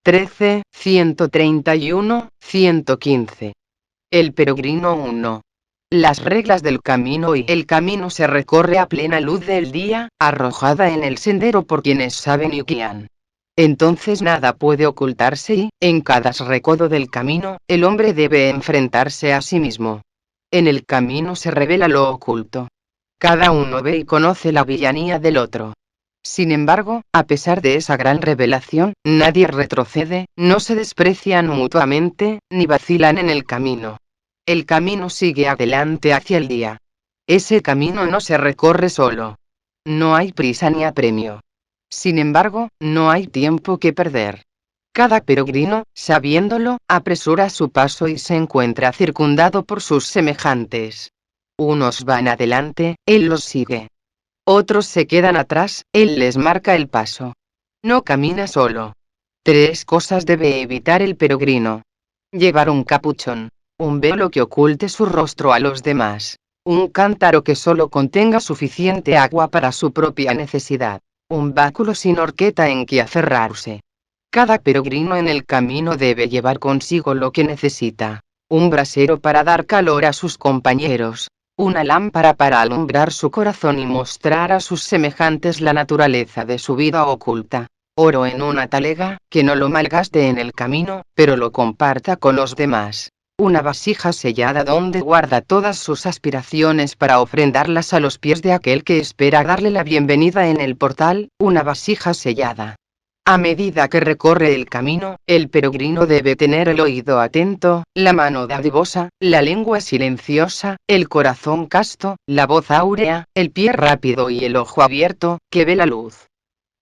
13, 131, 115. El peregrino 1. Las reglas del camino y el camino se recorre a plena luz del día, arrojada en el sendero por quienes saben y guían. Entonces nada puede ocultarse y, en cada recodo del camino, el hombre debe enfrentarse a sí mismo. En el camino se revela lo oculto. Cada uno ve y conoce la villanía del otro. Sin embargo, a pesar de esa gran revelación, nadie retrocede, no se desprecian mutuamente, ni vacilan en el camino. El camino sigue adelante hacia el día. Ese camino no se recorre solo. No hay prisa ni apremio. Sin embargo, no hay tiempo que perder. Cada peregrino, sabiéndolo, apresura su paso y se encuentra circundado por sus semejantes. Unos van adelante, él los sigue. Otros se quedan atrás, él les marca el paso. No camina solo. 3 cosas debe evitar el peregrino. Llevar un capuchón, un velo que oculte su rostro a los demás, un cántaro que solo contenga suficiente agua para su propia necesidad, un báculo sin horqueta en que aferrarse. Cada peregrino en el camino debe llevar consigo lo que necesita: un brasero para dar calor a sus compañeros, una lámpara para alumbrar su corazón y mostrar a sus semejantes la naturaleza de su vida oculta, oro en una talega, que no lo malgaste en el camino, pero lo comparta con los demás, una vasija sellada donde guarda todas sus aspiraciones para ofrendarlas a los pies de aquel que espera darle la bienvenida en el portal, una vasija sellada. A medida que recorre el camino, el peregrino debe tener el oído atento, la mano dadivosa, la lengua silenciosa, el corazón casto, la voz áurea, el pie rápido y el ojo abierto, que ve la luz.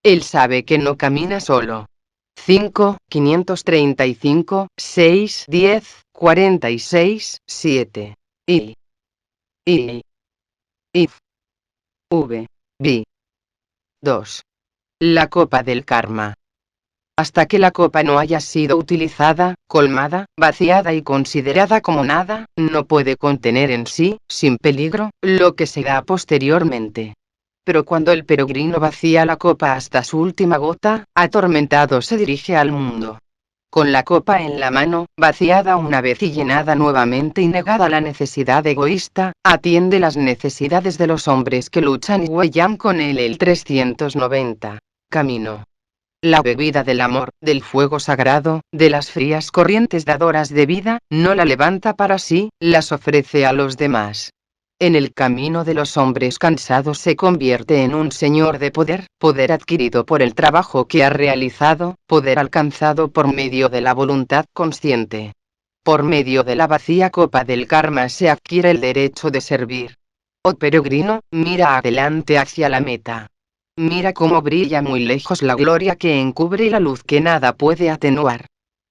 Él sabe que no camina solo. 5, 535, 6, 10, 46, 7. I. If. V. B. 2. La copa del karma. Hasta que la copa no haya sido utilizada, colmada, vaciada y considerada como nada, no puede contener en sí, sin peligro, lo que se da posteriormente. Pero cuando el peregrino vacía la copa hasta su última gota, atormentado se dirige al mundo. Con la copa en la mano, vaciada una vez y llenada nuevamente y negada la necesidad egoísta, atiende las necesidades de los hombres que luchan y huellan con él el 390. Camino. La bebida del amor, del fuego sagrado, de las frías corrientes dadoras de vida, no la levanta para sí, las ofrece a los demás. En el camino de los hombres cansados se convierte en un señor de poder, poder adquirido por el trabajo que ha realizado, poder alcanzado por medio de la voluntad consciente. Por medio de la vacía copa del karma se adquiere el derecho de servir. Oh peregrino, mira adelante hacia la meta. Mira cómo brilla muy lejos la gloria que encubre y la luz que nada puede atenuar.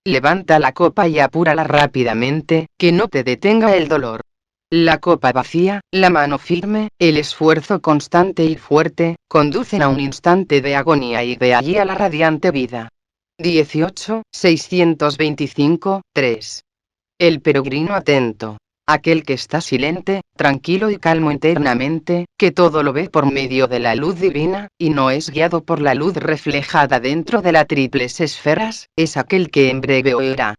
Levanta la copa y apúrala rápidamente, que no te detenga el dolor. La copa vacía, la mano firme, el esfuerzo constante y fuerte, conducen a un instante de agonía y de allí a la radiante vida. 18, 625, 3. El peregrino atento. Aquel que está silente, tranquilo y calmo internamente, que todo lo ve por medio de la luz divina, y no es guiado por la luz reflejada dentro de las triples esferas, es aquel que en breve oirá.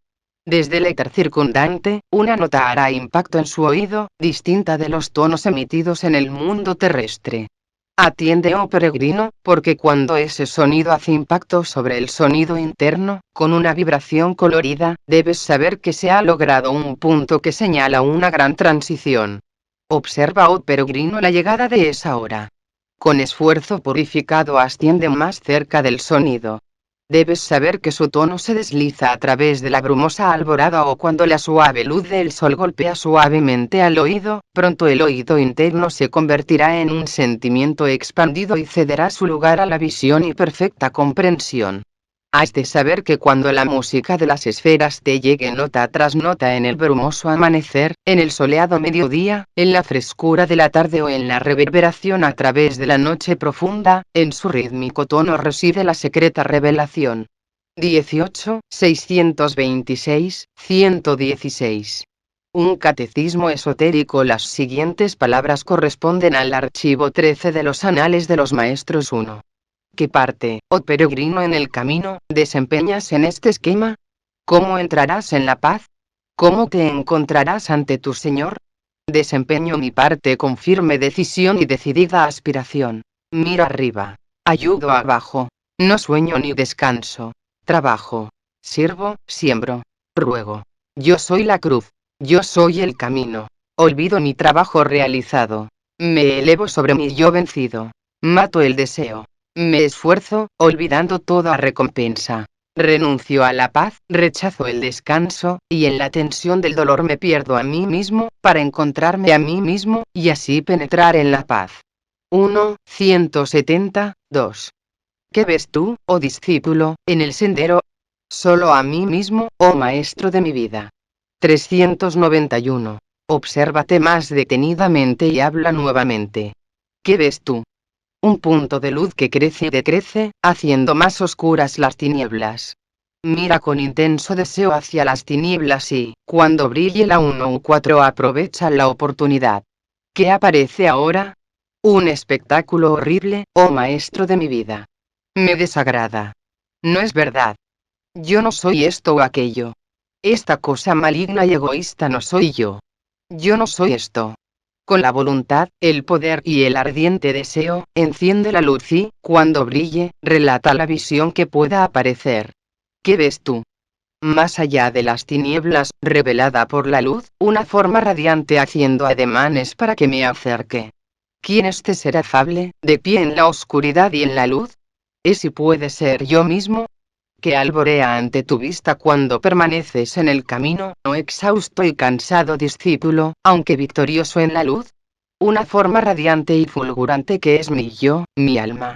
Desde el éter circundante, una nota hará impacto en su oído, distinta de los tonos emitidos en el mundo terrestre. Atiende, oh peregrino, porque cuando ese sonido hace impacto sobre el sonido interno, con una vibración colorida, debes saber que se ha logrado un punto que señala una gran transición. Observa, oh peregrino, la llegada de esa hora. Con esfuerzo purificado asciende más cerca del sonido. Debes saber que su tono se desliza a través de la brumosa alborada o cuando la suave luz del sol golpea suavemente al oído, pronto el oído interno se convertirá en un sentimiento expandido y cederá su lugar a la visión y perfecta comprensión. Has de saber que cuando la música de las esferas te llegue nota tras nota en el brumoso amanecer, en el soleado mediodía, en la frescura de la tarde o en la reverberación a través de la noche profunda, en su rítmico tono reside la secreta revelación. 18, 626, 116. Un catecismo esotérico. Las siguientes palabras corresponden al archivo 13 de los Anales de los Maestros 1. ¿Qué parte, oh peregrino en el camino, desempeñas en este esquema? ¿Cómo entrarás en la paz? ¿Cómo te encontrarás ante tu Señor? Desempeño mi parte con firme decisión y decidida aspiración. Miro arriba. Ayudo abajo. No sueño ni descanso. Trabajo. Sirvo, siembro. Ruego. Yo soy la cruz. Yo soy el camino. Olvido mi trabajo realizado. Me elevo sobre mi yo vencido. Mato el deseo. Me esfuerzo, olvidando toda recompensa. Renuncio a la paz, rechazo el descanso, y en la tensión del dolor me pierdo a mí mismo, para encontrarme a mí mismo, y así penetrar en la paz. 172. ¿Qué ves tú, oh discípulo, en el sendero? Solo a mí mismo, oh maestro de mi vida. 391. Obsérvate más detenidamente y habla nuevamente. ¿Qué ves tú? Un punto de luz que crece y decrece, haciendo más oscuras las tinieblas. Mira con intenso deseo hacia las tinieblas y, cuando brille la 1 u 4, aprovecha la oportunidad. ¿Qué aparece ahora? Un espectáculo horrible, oh maestro de mi vida. Me desagrada. No es verdad. Yo no soy esto o aquello. Esta cosa maligna y egoísta no soy yo. Yo no soy esto. Con la voluntad, el poder y el ardiente deseo, enciende la luz y, cuando brille, relata la visión que pueda aparecer. ¿Qué ves tú? Más allá de las tinieblas, revelada por la luz, una forma radiante haciendo ademanes para que me acerque. ¿Quién es este ser afable, de pie en la oscuridad y en la luz? ¿Es y puede ser yo mismo? Que alborea ante tu vista cuando permaneces en el camino, no exhausto y cansado discípulo, aunque victorioso en la luz. Una forma radiante y fulgurante que es mi yo, mi alma.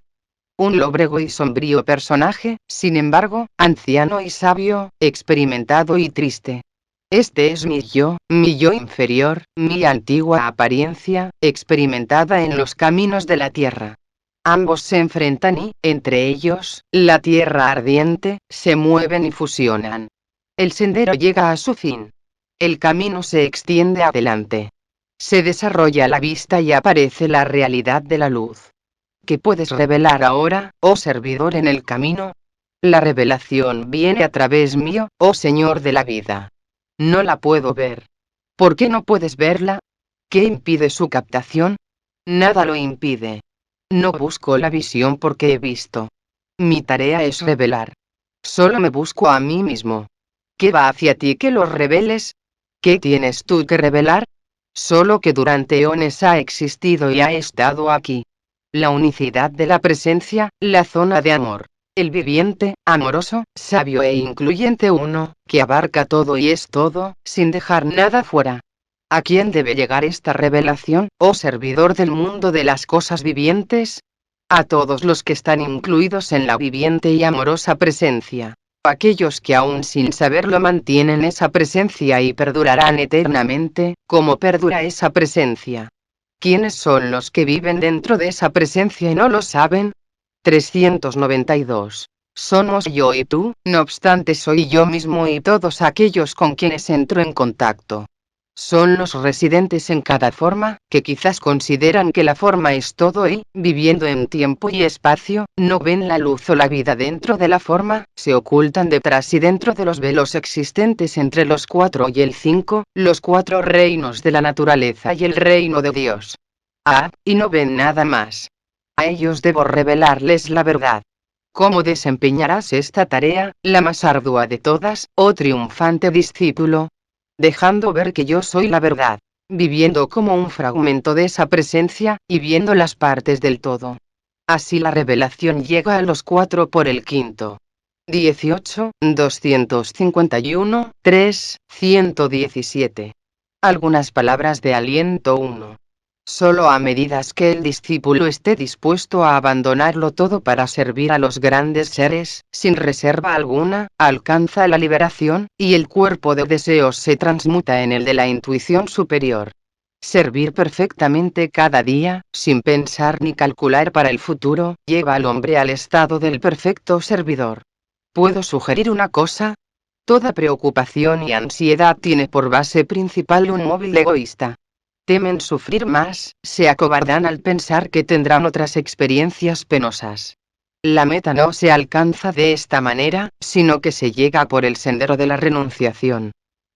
Un lóbrego y sombrío personaje, sin embargo, anciano y sabio, experimentado y triste. Este es mi yo inferior, mi antigua apariencia, experimentada en los caminos de la tierra. Ambos se enfrentan y, entre ellos, la tierra ardiente, se mueven y fusionan. El sendero llega a su fin. El camino se extiende adelante. Se desarrolla la vista y aparece la realidad de la luz. ¿Qué puedes revelar ahora, oh servidor en el camino? La revelación viene a través mío, oh Señor de la vida. No la puedo ver. ¿Por qué no puedes verla? ¿Qué impide su captación? Nada lo impide. No busco la visión porque he visto. Mi tarea es revelar. Solo me busco a mí mismo. ¿Qué va hacia ti que lo reveles? ¿Qué tienes tú que revelar? Solo que durante eones ha existido y ha estado aquí. La unicidad de la presencia, la zona de amor. El viviente, amoroso, sabio e incluyente uno, que abarca todo y es todo, sin dejar nada fuera. ¿A quién debe llegar esta revelación, oh servidor del mundo de las cosas vivientes? A todos los que están incluidos en la viviente y amorosa presencia. Aquellos que aún sin saberlo mantienen esa presencia y perdurarán eternamente, como perdura esa presencia. ¿Quiénes son los que viven dentro de esa presencia y no lo saben? 392. Somos yo y tú, no obstante soy yo mismo y todos aquellos con quienes entro en contacto. Son los residentes en cada forma, que quizás consideran que la forma es todo y, viviendo en tiempo y espacio, no ven la luz o la vida dentro de la forma, se ocultan detrás y dentro de los velos existentes entre los 4 y el 5, los 4 reinos de la naturaleza y el reino de Dios. Y no ven nada más. A ellos debo revelarles la verdad. ¿Cómo desempeñarás esta tarea, la más ardua de todas, oh triunfante discípulo? Dejando ver que yo soy la verdad, viviendo como un fragmento de esa presencia, y viendo las partes del todo. Así la revelación llega a los 4 por el quinto. 18, 251, 3, 117. Algunas palabras de aliento 1. Solo a medidas que el discípulo esté dispuesto a abandonarlo todo para servir a los grandes seres, sin reserva alguna, alcanza la liberación, y el cuerpo de deseos se transmuta en el de la intuición superior. Servir perfectamente cada día, sin pensar ni calcular para el futuro, lleva al hombre al estado del perfecto servidor. ¿Puedo sugerir una cosa? Toda preocupación y ansiedad tiene por base principal un móvil egoísta. Temen sufrir más, se acobardan al pensar que tendrán otras experiencias penosas. La meta no se alcanza de esta manera, sino que se llega por el sendero de la renunciación.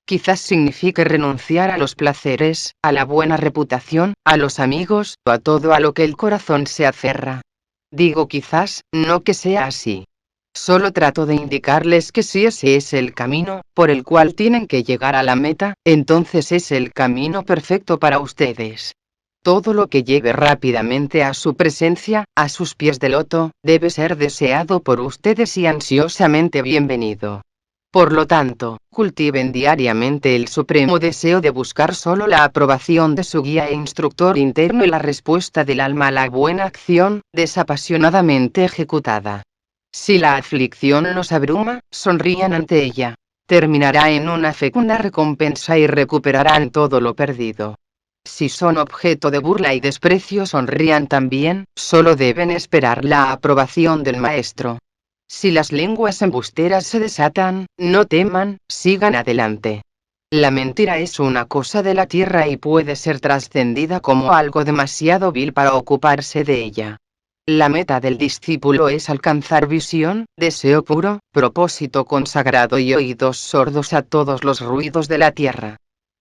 Quizás signifique renunciar a los placeres, a la buena reputación, a los amigos, o a todo a lo que el corazón se aferra. Digo quizás, no que sea así. Solo trato de indicarles que si ese es el camino, por el cual tienen que llegar a la meta, entonces es el camino perfecto para ustedes. Todo lo que lleve rápidamente a su presencia, a sus pies de loto, debe ser deseado por ustedes y ansiosamente bienvenido. Por lo tanto, cultiven diariamente el supremo deseo de buscar solo la aprobación de su guía e instructor interno y la respuesta del alma a la buena acción, desapasionadamente ejecutada. Si la aflicción los abruma, sonrían ante ella. Terminará en una fecunda recompensa y recuperarán todo lo perdido. Si son objeto de burla y desprecio, sonrían también, solo deben esperar la aprobación del maestro. Si las lenguas embusteras se desatan, no teman, sigan adelante. La mentira es una cosa de la tierra y puede ser trascendida como algo demasiado vil para ocuparse de ella. La meta del discípulo es alcanzar visión, deseo puro, propósito consagrado y oídos sordos a todos los ruidos de la tierra.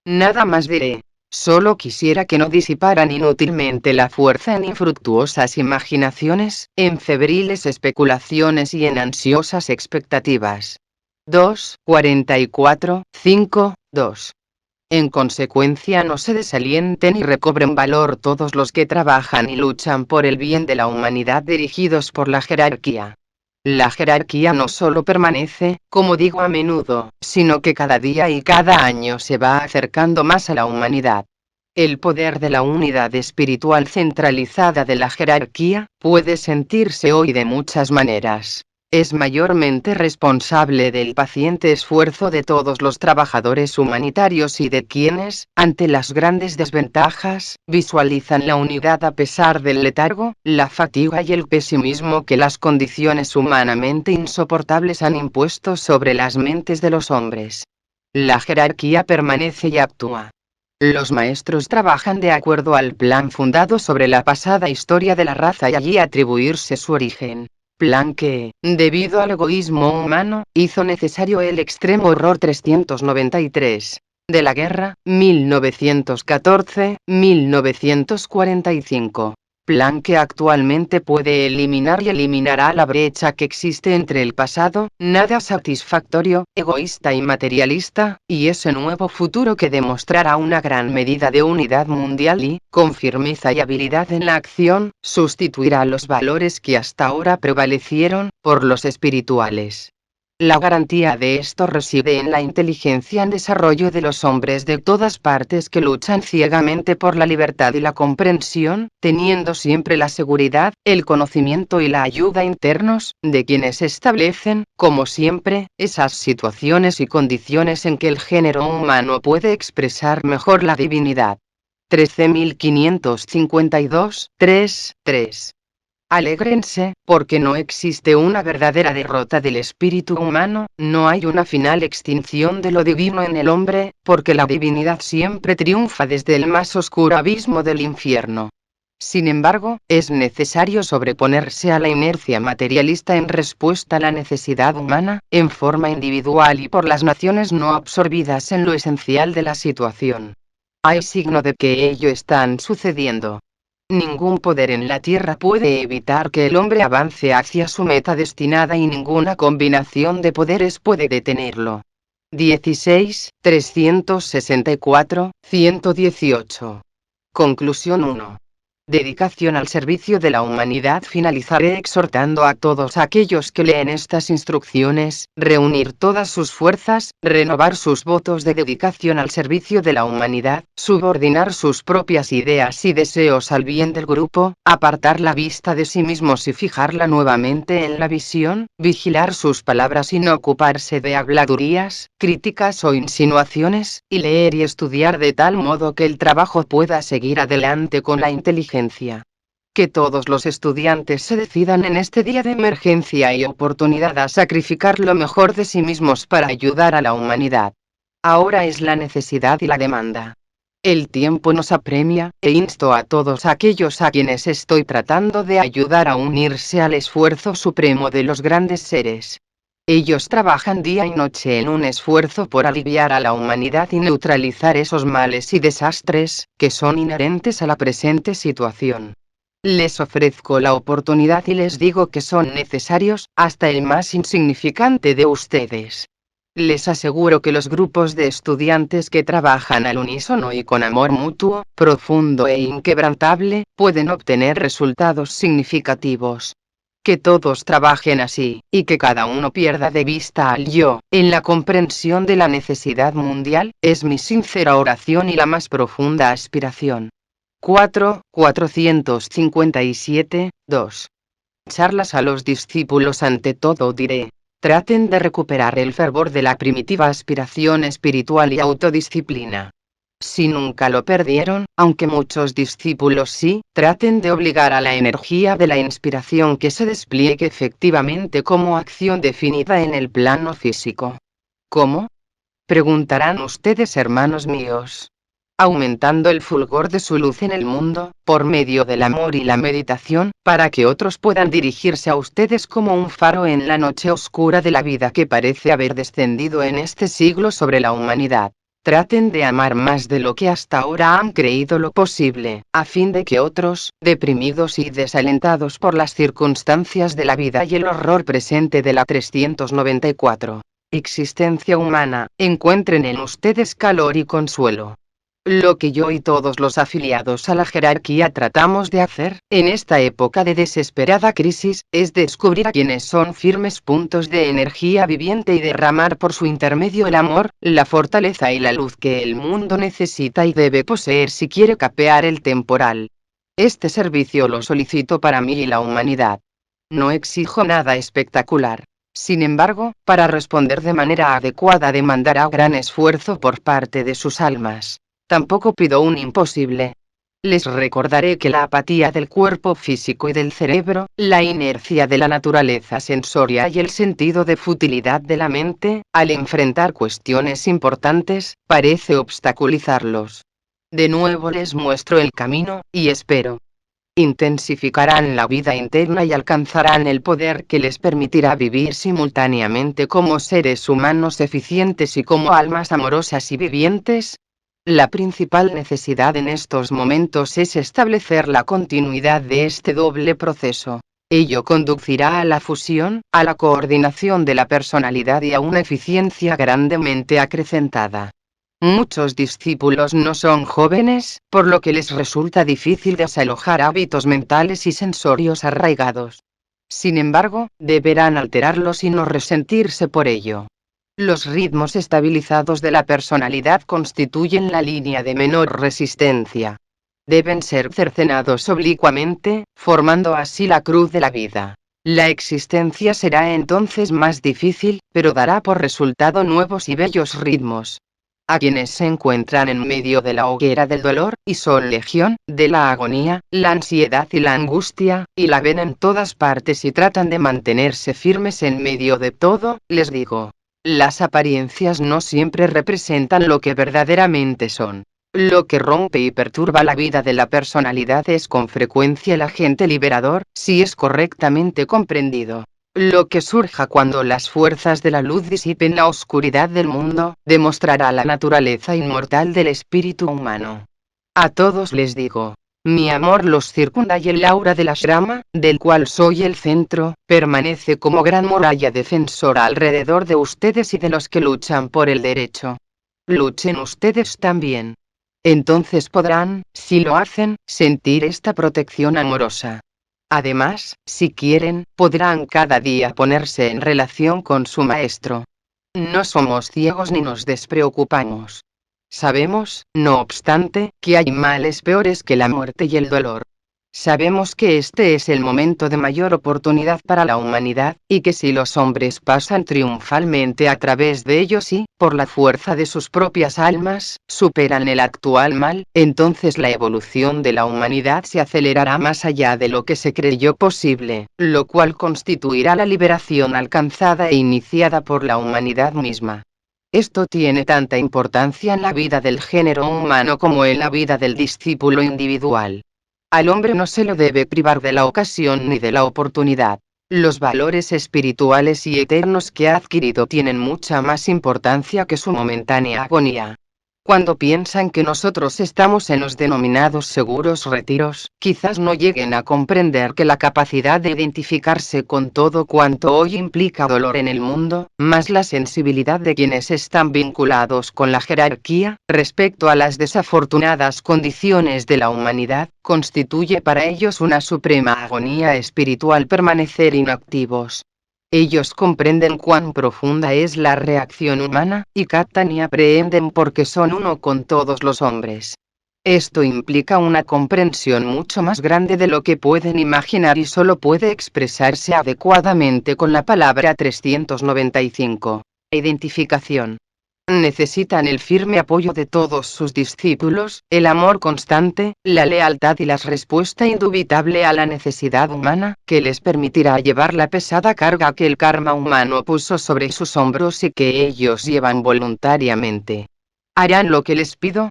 Nada más diré. Solo quisiera que no disiparan inútilmente la fuerza en infructuosas imaginaciones, en febriles especulaciones y en ansiosas expectativas. 2:44, 5, 2. En consecuencia, no se desalienten y recobren valor todos los que trabajan y luchan por el bien de la humanidad dirigidos por la jerarquía. La jerarquía no solo permanece, como digo a menudo, sino que cada día y cada año se va acercando más a la humanidad. El poder de la unidad espiritual centralizada de la jerarquía puede sentirse hoy de muchas maneras. Es mayormente responsable del paciente esfuerzo de todos los trabajadores humanitarios y de quienes, ante las grandes desventajas, visualizan la unidad a pesar del letargo, la fatiga y el pesimismo que las condiciones humanamente insoportables han impuesto sobre las mentes de los hombres. La jerarquía permanece y actúa. Los maestros trabajan de acuerdo al plan fundado sobre la pasada historia de la raza y allí atribuirse su origen. Plan que, debido al egoísmo humano, hizo necesario el extremo horror 393 de la guerra, 1914-1945. Plan que actualmente puede eliminar y eliminará la brecha que existe entre el pasado, nada satisfactorio, egoísta y materialista, y ese nuevo futuro que demostrará una gran medida de unidad mundial y, con firmeza y habilidad en la acción, sustituirá los valores que hasta ahora prevalecieron, por los espirituales. La garantía de esto reside en la inteligencia en desarrollo de los hombres de todas partes que luchan ciegamente por la libertad y la comprensión, teniendo siempre la seguridad, el conocimiento y la ayuda internos, de quienes establecen, como siempre, esas situaciones y condiciones en que el género humano puede expresar mejor la divinidad. 13.552, 3. Alégrense, porque no existe una verdadera derrota del espíritu humano, no hay una final extinción de lo divino en el hombre, porque la divinidad siempre triunfa desde el más oscuro abismo del infierno. Sin embargo, es necesario sobreponerse a la inercia materialista en respuesta a la necesidad humana, en forma individual y por las naciones no absorbidas en lo esencial de la situación. Hay signo de que ello están sucediendo. Ningún poder en la tierra puede evitar que el hombre avance hacia su meta destinada y ninguna combinación de poderes puede detenerlo. 16.364, 118. Conclusión 1. Dedicación al servicio de la humanidad. Finalizaré exhortando a todos aquellos que leen estas instrucciones, reunir todas sus fuerzas, renovar sus votos de dedicación al servicio de la humanidad, subordinar sus propias ideas y deseos al bien del grupo, apartar la vista de sí mismos y fijarla nuevamente en la visión, vigilar sus palabras y no ocuparse de habladurías, críticas o insinuaciones, y leer y estudiar de tal modo que el trabajo pueda seguir adelante con la inteligencia. Que todos los estudiantes se decidan en este día de emergencia y oportunidad a sacrificar lo mejor de sí mismos para ayudar a la humanidad. Ahora es la necesidad y la demanda. El tiempo nos apremia, e insto a todos aquellos a quienes estoy tratando de ayudar a unirse al esfuerzo supremo de los grandes seres. Ellos trabajan día y noche en un esfuerzo por aliviar a la humanidad y neutralizar esos males y desastres, que son inherentes a la presente situación. Les ofrezco la oportunidad y les digo que son necesarios, hasta el más insignificante de ustedes. Les aseguro que los grupos de estudiantes que trabajan al unísono y con amor mutuo, profundo e inquebrantable, pueden obtener resultados significativos. Que todos trabajen así, y que cada uno pierda de vista al yo, en la comprensión de la necesidad mundial, es mi sincera oración y la más profunda aspiración. 457, 2. Charlas a los discípulos. Ante todo diré: traten de recuperar el fervor de la primitiva aspiración espiritual y autodisciplina. Si nunca lo perdieron, aunque muchos discípulos sí, traten de obligar a la energía de la inspiración que se despliegue efectivamente como acción definida en el plano físico. ¿Cómo? Preguntarán ustedes, hermanos míos. Aumentando el fulgor de su luz en el mundo, por medio del amor y la meditación, para que otros puedan dirigirse a ustedes como un faro en la noche oscura de la vida que parece haber descendido en este siglo sobre la humanidad. Traten de amar más de lo que hasta ahora han creído lo posible, a fin de que otros, deprimidos y desalentados por las circunstancias de la vida y el horror presente de la 394 existencia humana, encuentren en ustedes calor y consuelo. Lo que yo y todos los afiliados a la jerarquía tratamos de hacer, en esta época de desesperada crisis, es descubrir a quienes son firmes puntos de energía viviente y derramar por su intermedio el amor, la fortaleza y la luz que el mundo necesita y debe poseer si quiere capear el temporal. Este servicio lo solicito para mí y la humanidad. No exijo nada espectacular. Sin embargo, para responder de manera adecuada demandará gran esfuerzo por parte de sus almas. Tampoco pido un imposible. Les recordaré que la apatía del cuerpo físico y del cerebro, la inercia de la naturaleza sensoria y el sentido de futilidad de la mente, al enfrentar cuestiones importantes, parece obstaculizarlos. De nuevo les muestro el camino, y espero intensificarán la vida interna y alcanzarán el poder que les permitirá vivir simultáneamente como seres humanos eficientes y como almas amorosas y vivientes. La principal necesidad en estos momentos es establecer la continuidad de este doble proceso. Ello conducirá a la fusión, a la coordinación de la personalidad y a una eficiencia grandemente acrecentada. Muchos discípulos no son jóvenes, por lo que les resulta difícil desalojar hábitos mentales y sensorios arraigados. Sin embargo, deberán alterarlos y no resentirse por ello. Los ritmos estabilizados de la personalidad constituyen la línea de menor resistencia. Deben ser cercenados oblicuamente, formando así la cruz de la vida. La existencia será entonces más difícil, pero dará por resultado nuevos y bellos ritmos. A quienes se encuentran en medio de la hoguera del dolor, y son legión, de la agonía, la ansiedad y la angustia, y la ven en todas partes y tratan de mantenerse firmes en medio de todo, les digo: las apariencias no siempre representan lo que verdaderamente son. Lo que rompe y perturba la vida de la personalidad es con frecuencia el agente liberador, si es correctamente comprendido. Lo que surja cuando las fuerzas de la luz disipen la oscuridad del mundo, demostrará la naturaleza inmortal del espíritu humano. A todos les digo: mi amor los circunda y el aura del ashrama, del cual soy el centro, permanece como gran muralla defensora alrededor de ustedes y de los que luchan por el derecho. Luchen ustedes también. Entonces podrán, si lo hacen, sentir esta protección amorosa. Además, si quieren, podrán cada día ponerse en relación con su Maestro. No somos ciegos ni nos despreocupamos. Sabemos, no obstante, que hay males peores que la muerte y el dolor. Sabemos que este es el momento de mayor oportunidad para la humanidad, y que si los hombres pasan triunfalmente a través de ellos y, por la fuerza de sus propias almas, superan el actual mal, entonces la evolución de la humanidad se acelerará más allá de lo que se creyó posible, lo cual constituirá la liberación alcanzada e iniciada por la humanidad misma. Esto tiene tanta importancia en la vida del género humano como en la vida del discípulo individual. Al hombre no se lo debe privar de la ocasión ni de la oportunidad. Los valores espirituales y eternos que ha adquirido tienen mucha más importancia que su momentánea agonía. Cuando piensan que nosotros estamos en los denominados seguros retiros, quizás no lleguen a comprender que la capacidad de identificarse con todo cuanto hoy implica dolor en el mundo, más la sensibilidad de quienes están vinculados con la jerarquía, respecto a las desafortunadas condiciones de la humanidad, constituye para ellos una suprema agonía espiritual permanecer inactivos. Ellos comprenden cuán profunda es la reacción humana, y captan y aprehenden porque son uno con todos los hombres. Esto implica una comprensión mucho más grande de lo que pueden imaginar y solo puede expresarse adecuadamente con la palabra 395. Identificación. Necesitan el firme apoyo de todos sus discípulos, el amor constante, la lealtad y la respuesta indubitable a la necesidad humana, que les permitirá llevar la pesada carga que el karma humano puso sobre sus hombros y que ellos llevan voluntariamente. ¿Harán lo que les pido?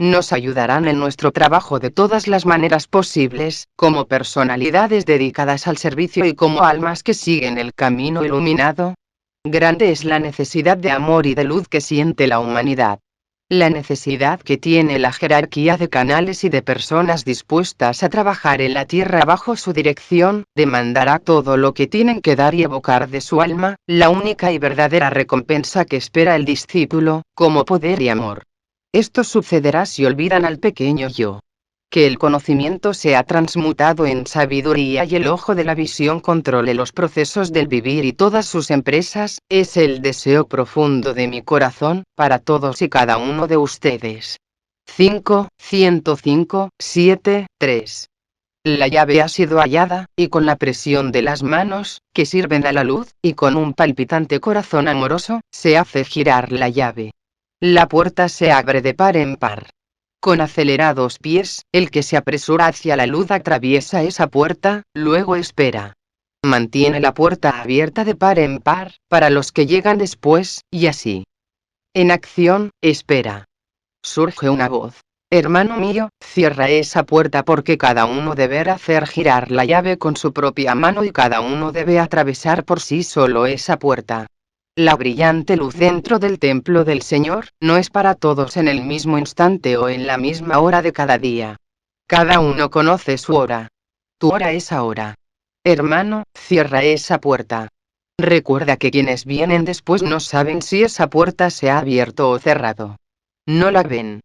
Nos ayudarán en nuestro trabajo de todas las maneras posibles, como personalidades dedicadas al servicio y como almas que siguen el camino iluminado. Grande es la necesidad de amor y de luz que siente la humanidad. La necesidad que tiene la jerarquía de canales y de personas dispuestas a trabajar en la tierra bajo su dirección, demandará todo lo que tienen que dar y evocar de su alma, la única y verdadera recompensa que espera el discípulo, como poder y amor. Esto sucederá si olvidan al pequeño yo. Que el conocimiento sea transmutado en sabiduría y el ojo de la visión controle los procesos del vivir y todas sus empresas, es el deseo profundo de mi corazón, para todos y cada uno de ustedes. 105, 7, 3. La llave ha sido hallada, y con la presión de las manos, que sirven a la luz, y con un palpitante corazón amoroso, se hace girar la llave. La puerta se abre de par en par. Con acelerados pies, el que se apresura hacia la luz atraviesa esa puerta, luego espera. Mantiene la puerta abierta de par en par, para los que llegan después, y así. En acción, espera. Surge una voz. Hermano mío, cierra esa puerta porque cada uno deberá hacer girar la llave con su propia mano y cada uno debe atravesar por sí solo esa puerta. La brillante luz dentro del templo del Señor, no es para todos en el mismo instante o en la misma hora de cada día. Cada uno conoce su hora. Tu hora es ahora. Hermano, cierra esa puerta. Recuerda que quienes vienen después no saben si esa puerta se ha abierto o cerrado. No la ven.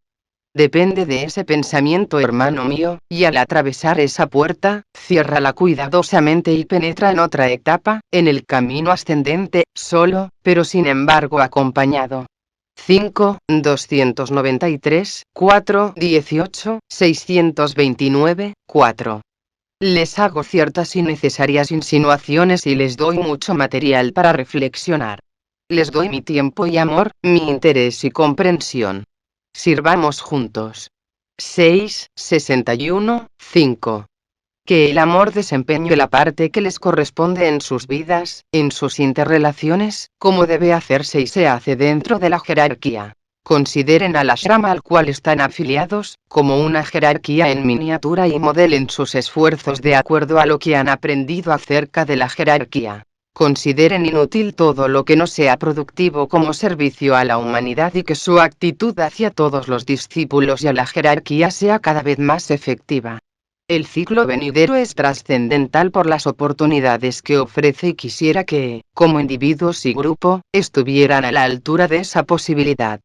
Depende de ese pensamiento, hermano mío, y al atravesar esa puerta, ciérrala cuidadosamente y penetra en otra etapa, en el camino ascendente, solo, pero sin embargo acompañado. 5, 293, 4, 18, 629, 4. Les hago ciertas y necesarias insinuaciones y les doy mucho material para reflexionar. Les doy mi tiempo y amor, mi interés y comprensión. Sirvamos juntos. 6, 61, 5. Que el amor desempeñe la parte que les corresponde en sus vidas, en sus interrelaciones, como debe hacerse y se hace dentro de la jerarquía. Consideren al ashrama al cual están afiliados, como una jerarquía en miniatura y modelen sus esfuerzos de acuerdo a lo que han aprendido acerca de la jerarquía. Consideren inútil todo lo que no sea productivo como servicio a la humanidad y que su actitud hacia todos los discípulos y a la jerarquía sea cada vez más efectiva. El ciclo venidero es trascendental por las oportunidades que ofrece y quisiera que, como individuos y grupo, estuvieran a la altura de esa posibilidad.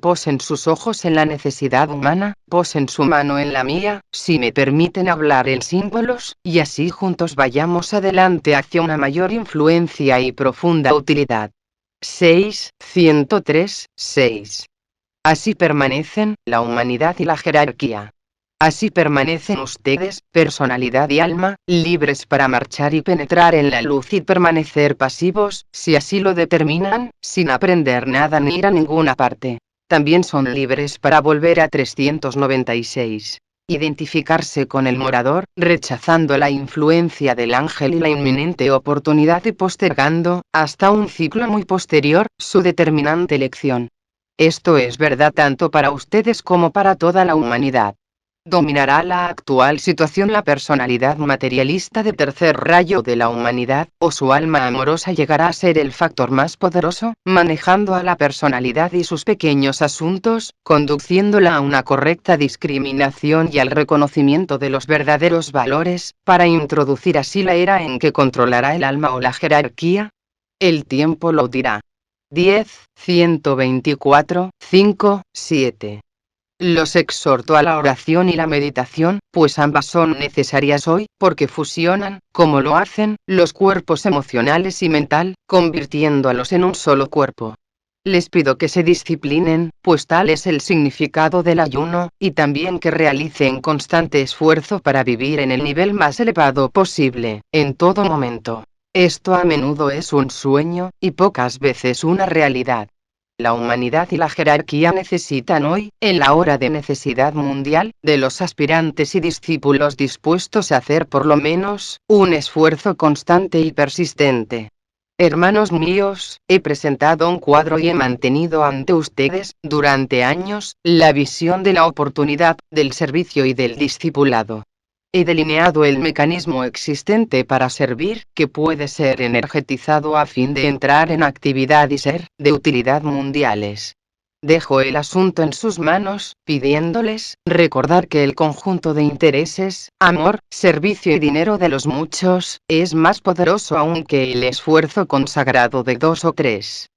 Posen sus ojos en la necesidad humana, posen su mano en la mía, si me permiten hablar en símbolos, y así juntos vayamos adelante hacia una mayor influencia y profunda utilidad. 6, 103, 6. Así permanecen la humanidad y la jerarquía. Así permanecen ustedes, personalidad y alma, libres para marchar y penetrar en la luz y permanecer pasivos, si así lo determinan, sin aprender nada ni ir a ninguna parte. También son libres para volver a 396. Identificarse con el morador, rechazando la influencia del ángel y la inminente oportunidad y postergando, hasta un ciclo muy posterior, su determinante elección. Esto es verdad tanto para ustedes como para toda la humanidad. ¿Dominará la actual situación la personalidad materialista de tercer rayo de la humanidad, o su alma amorosa llegará a ser el factor más poderoso, manejando a la personalidad y sus pequeños asuntos, conduciéndola a una correcta discriminación y al reconocimiento de los verdaderos valores, para introducir así la era en que controlará el alma o la jerarquía? El tiempo lo dirá. 10, 124, 5, 7. Los exhorto a la oración y la meditación, pues ambas son necesarias hoy, porque fusionan, como lo hacen, los cuerpos emocionales y mental, convirtiéndolos en un solo cuerpo. Les pido que se disciplinen, pues tal es el significado del ayuno, y también que realicen constante esfuerzo para vivir en el nivel más elevado posible, en todo momento. Esto a menudo es un sueño, y pocas veces una realidad. La humanidad y la jerarquía necesitan hoy, en la hora de necesidad mundial, de los aspirantes y discípulos dispuestos a hacer por lo menos un esfuerzo constante y persistente. Hermanos míos, he presentado un cuadro y he mantenido ante ustedes, durante años, la visión de la oportunidad, del servicio y del discipulado. He delineado el mecanismo existente para servir, que puede ser energetizado a fin de entrar en actividad y ser de utilidad mundiales. Dejo el asunto en sus manos, pidiéndoles recordar que el conjunto de intereses, amor, servicio y dinero de los muchos, es más poderoso aún que el esfuerzo consagrado de 2 o 3.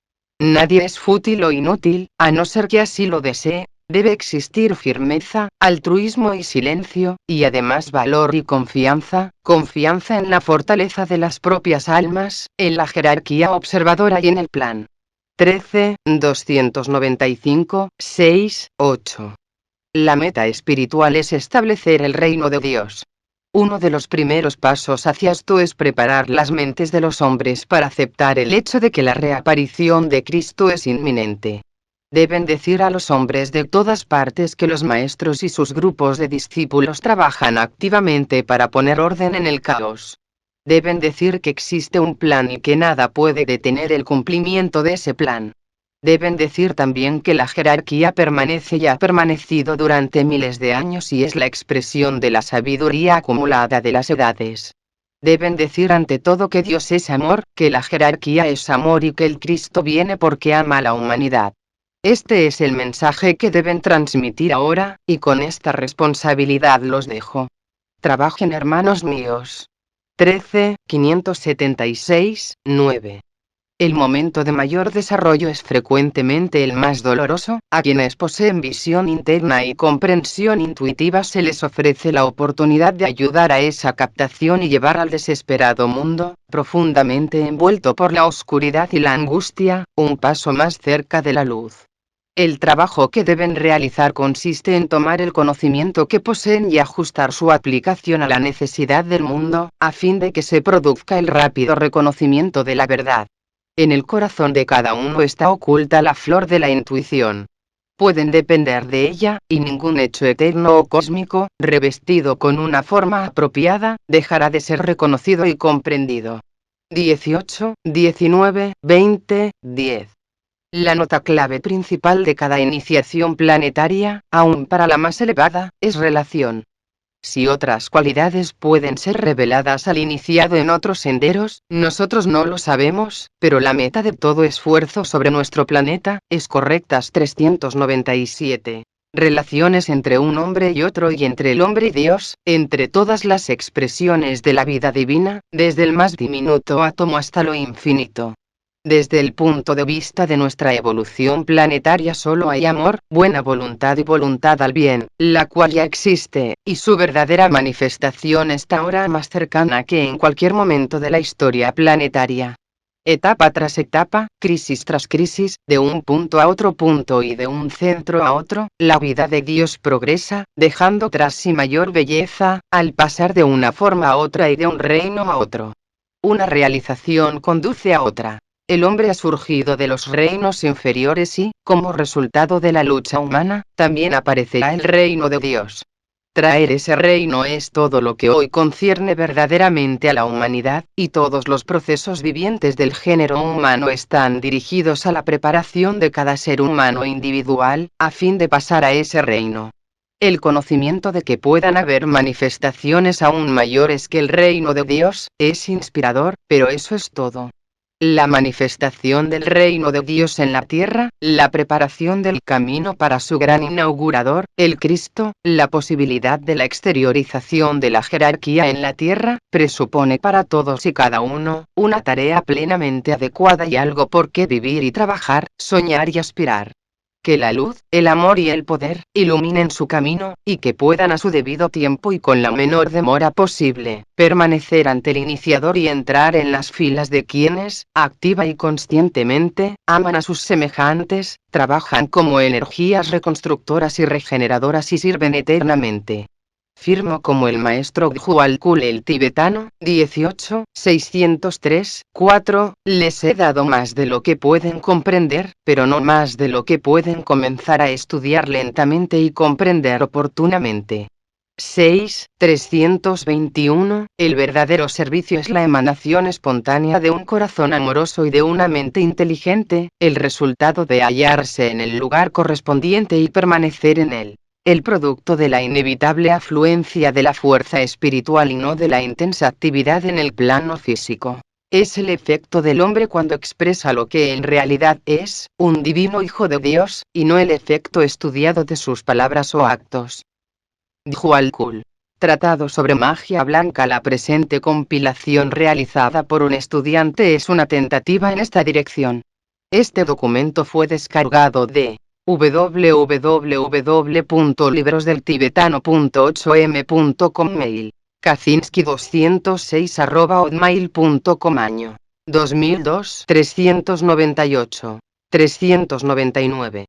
Nadie es fútil o inútil, a no ser que así lo desee. Debe existir firmeza, altruismo y silencio, y además valor y confianza en la fortaleza de las propias almas, en la jerarquía observadora y en el plan. 13, 295, 6, 8. La meta espiritual es establecer el reino de Dios. Uno de los primeros pasos hacia esto es preparar las mentes de los hombres para aceptar el hecho de que la reaparición de Cristo es inminente. Deben decir a los hombres de todas partes que los maestros y sus grupos de discípulos trabajan activamente para poner orden en el caos. Deben decir que existe un plan y que nada puede detener el cumplimiento de ese plan. Deben decir también que la jerarquía permanece y ha permanecido durante miles de años y es la expresión de la sabiduría acumulada de las edades. Deben decir ante todo que Dios es amor, que la jerarquía es amor y que el Cristo viene porque ama a la humanidad. Este es el mensaje que deben transmitir ahora, y con esta responsabilidad los dejo. Trabajen, hermanos míos. 13, 576, 9. El momento de mayor desarrollo es frecuentemente el más doloroso. A quienes poseen visión interna y comprensión intuitiva se les ofrece la oportunidad de ayudar a esa captación y llevar al desesperado mundo, profundamente envuelto por la oscuridad y la angustia, un paso más cerca de la luz. El trabajo que deben realizar consiste en tomar el conocimiento que poseen y ajustar su aplicación a la necesidad del mundo, a fin de que se produzca el rápido reconocimiento de la verdad. En el corazón de cada uno está oculta la flor de la intuición. Pueden depender de ella, y ningún hecho eterno o cósmico, revestido con una forma apropiada, dejará de ser reconocido y comprendido. 18, 19, 20, 10. La nota clave principal de cada iniciación planetaria, aun para la más elevada, es relación. Si otras cualidades pueden ser reveladas al iniciado en otros senderos, nosotros no lo sabemos, pero la meta de todo esfuerzo sobre nuestro planeta es correctas. 397. Relaciones entre un hombre y otro y entre el hombre y Dios, entre todas las expresiones de la vida divina, desde el más diminuto átomo hasta lo infinito. Desde el punto de vista de nuestra evolución planetaria solo hay amor, buena voluntad y voluntad al bien, la cual ya existe, y su verdadera manifestación está ahora más cercana que en cualquier momento de la historia planetaria. Etapa tras etapa, crisis tras crisis, de un punto a otro punto y de un centro a otro, la vida de Dios progresa, dejando tras sí mayor belleza, al pasar de una forma a otra y de un reino a otro. Una realización conduce a otra. El hombre ha surgido de los reinos inferiores y, como resultado de la lucha humana, también aparecerá el reino de Dios. Traer ese reino es todo lo que hoy concierne verdaderamente a la humanidad, y todos los procesos vivientes del género humano están dirigidos a la preparación de cada ser humano individual, a fin de pasar a ese reino. El conocimiento de que puedan haber manifestaciones aún mayores que el reino de Dios, es inspirador, pero eso es todo. La manifestación del reino de Dios en la tierra, la preparación del camino para su gran inaugurador, el Cristo, la posibilidad de la exteriorización de la jerarquía en la tierra, presupone para todos y cada uno, una tarea plenamente adecuada y algo por qué vivir y trabajar, soñar y aspirar. Que la luz, el amor y el poder, iluminen su camino, y que puedan a su debido tiempo y con la menor demora posible, permanecer ante el iniciador y entrar en las filas de quienes, activa y conscientemente, aman a sus semejantes, trabajan como energías reconstructoras y regeneradoras y sirven eternamente. Firmo como el maestro Gyual-Kul el tibetano, 18, 603, 4, les he dado más de lo que pueden comprender, pero no más de lo que pueden comenzar a estudiar lentamente y comprender oportunamente. 6, 321, el verdadero servicio es la emanación espontánea de un corazón amoroso y de una mente inteligente, el resultado de hallarse en el lugar correspondiente y permanecer en él. El producto de la inevitable afluencia de la fuerza espiritual y no de la intensa actividad en el plano físico. Es el efecto del hombre cuando expresa lo que en realidad es, un divino hijo de Dios, y no el efecto estudiado de sus palabras o actos. Gyual-Kul. Tratado sobre magia blanca. La presente compilación realizada por un estudiante es una tentativa en esta dirección. Este documento fue descargado de www.librosdeltibetano.8m.com. Mail: kaczynski206@hotmail.com. Año 2002. 398. 399.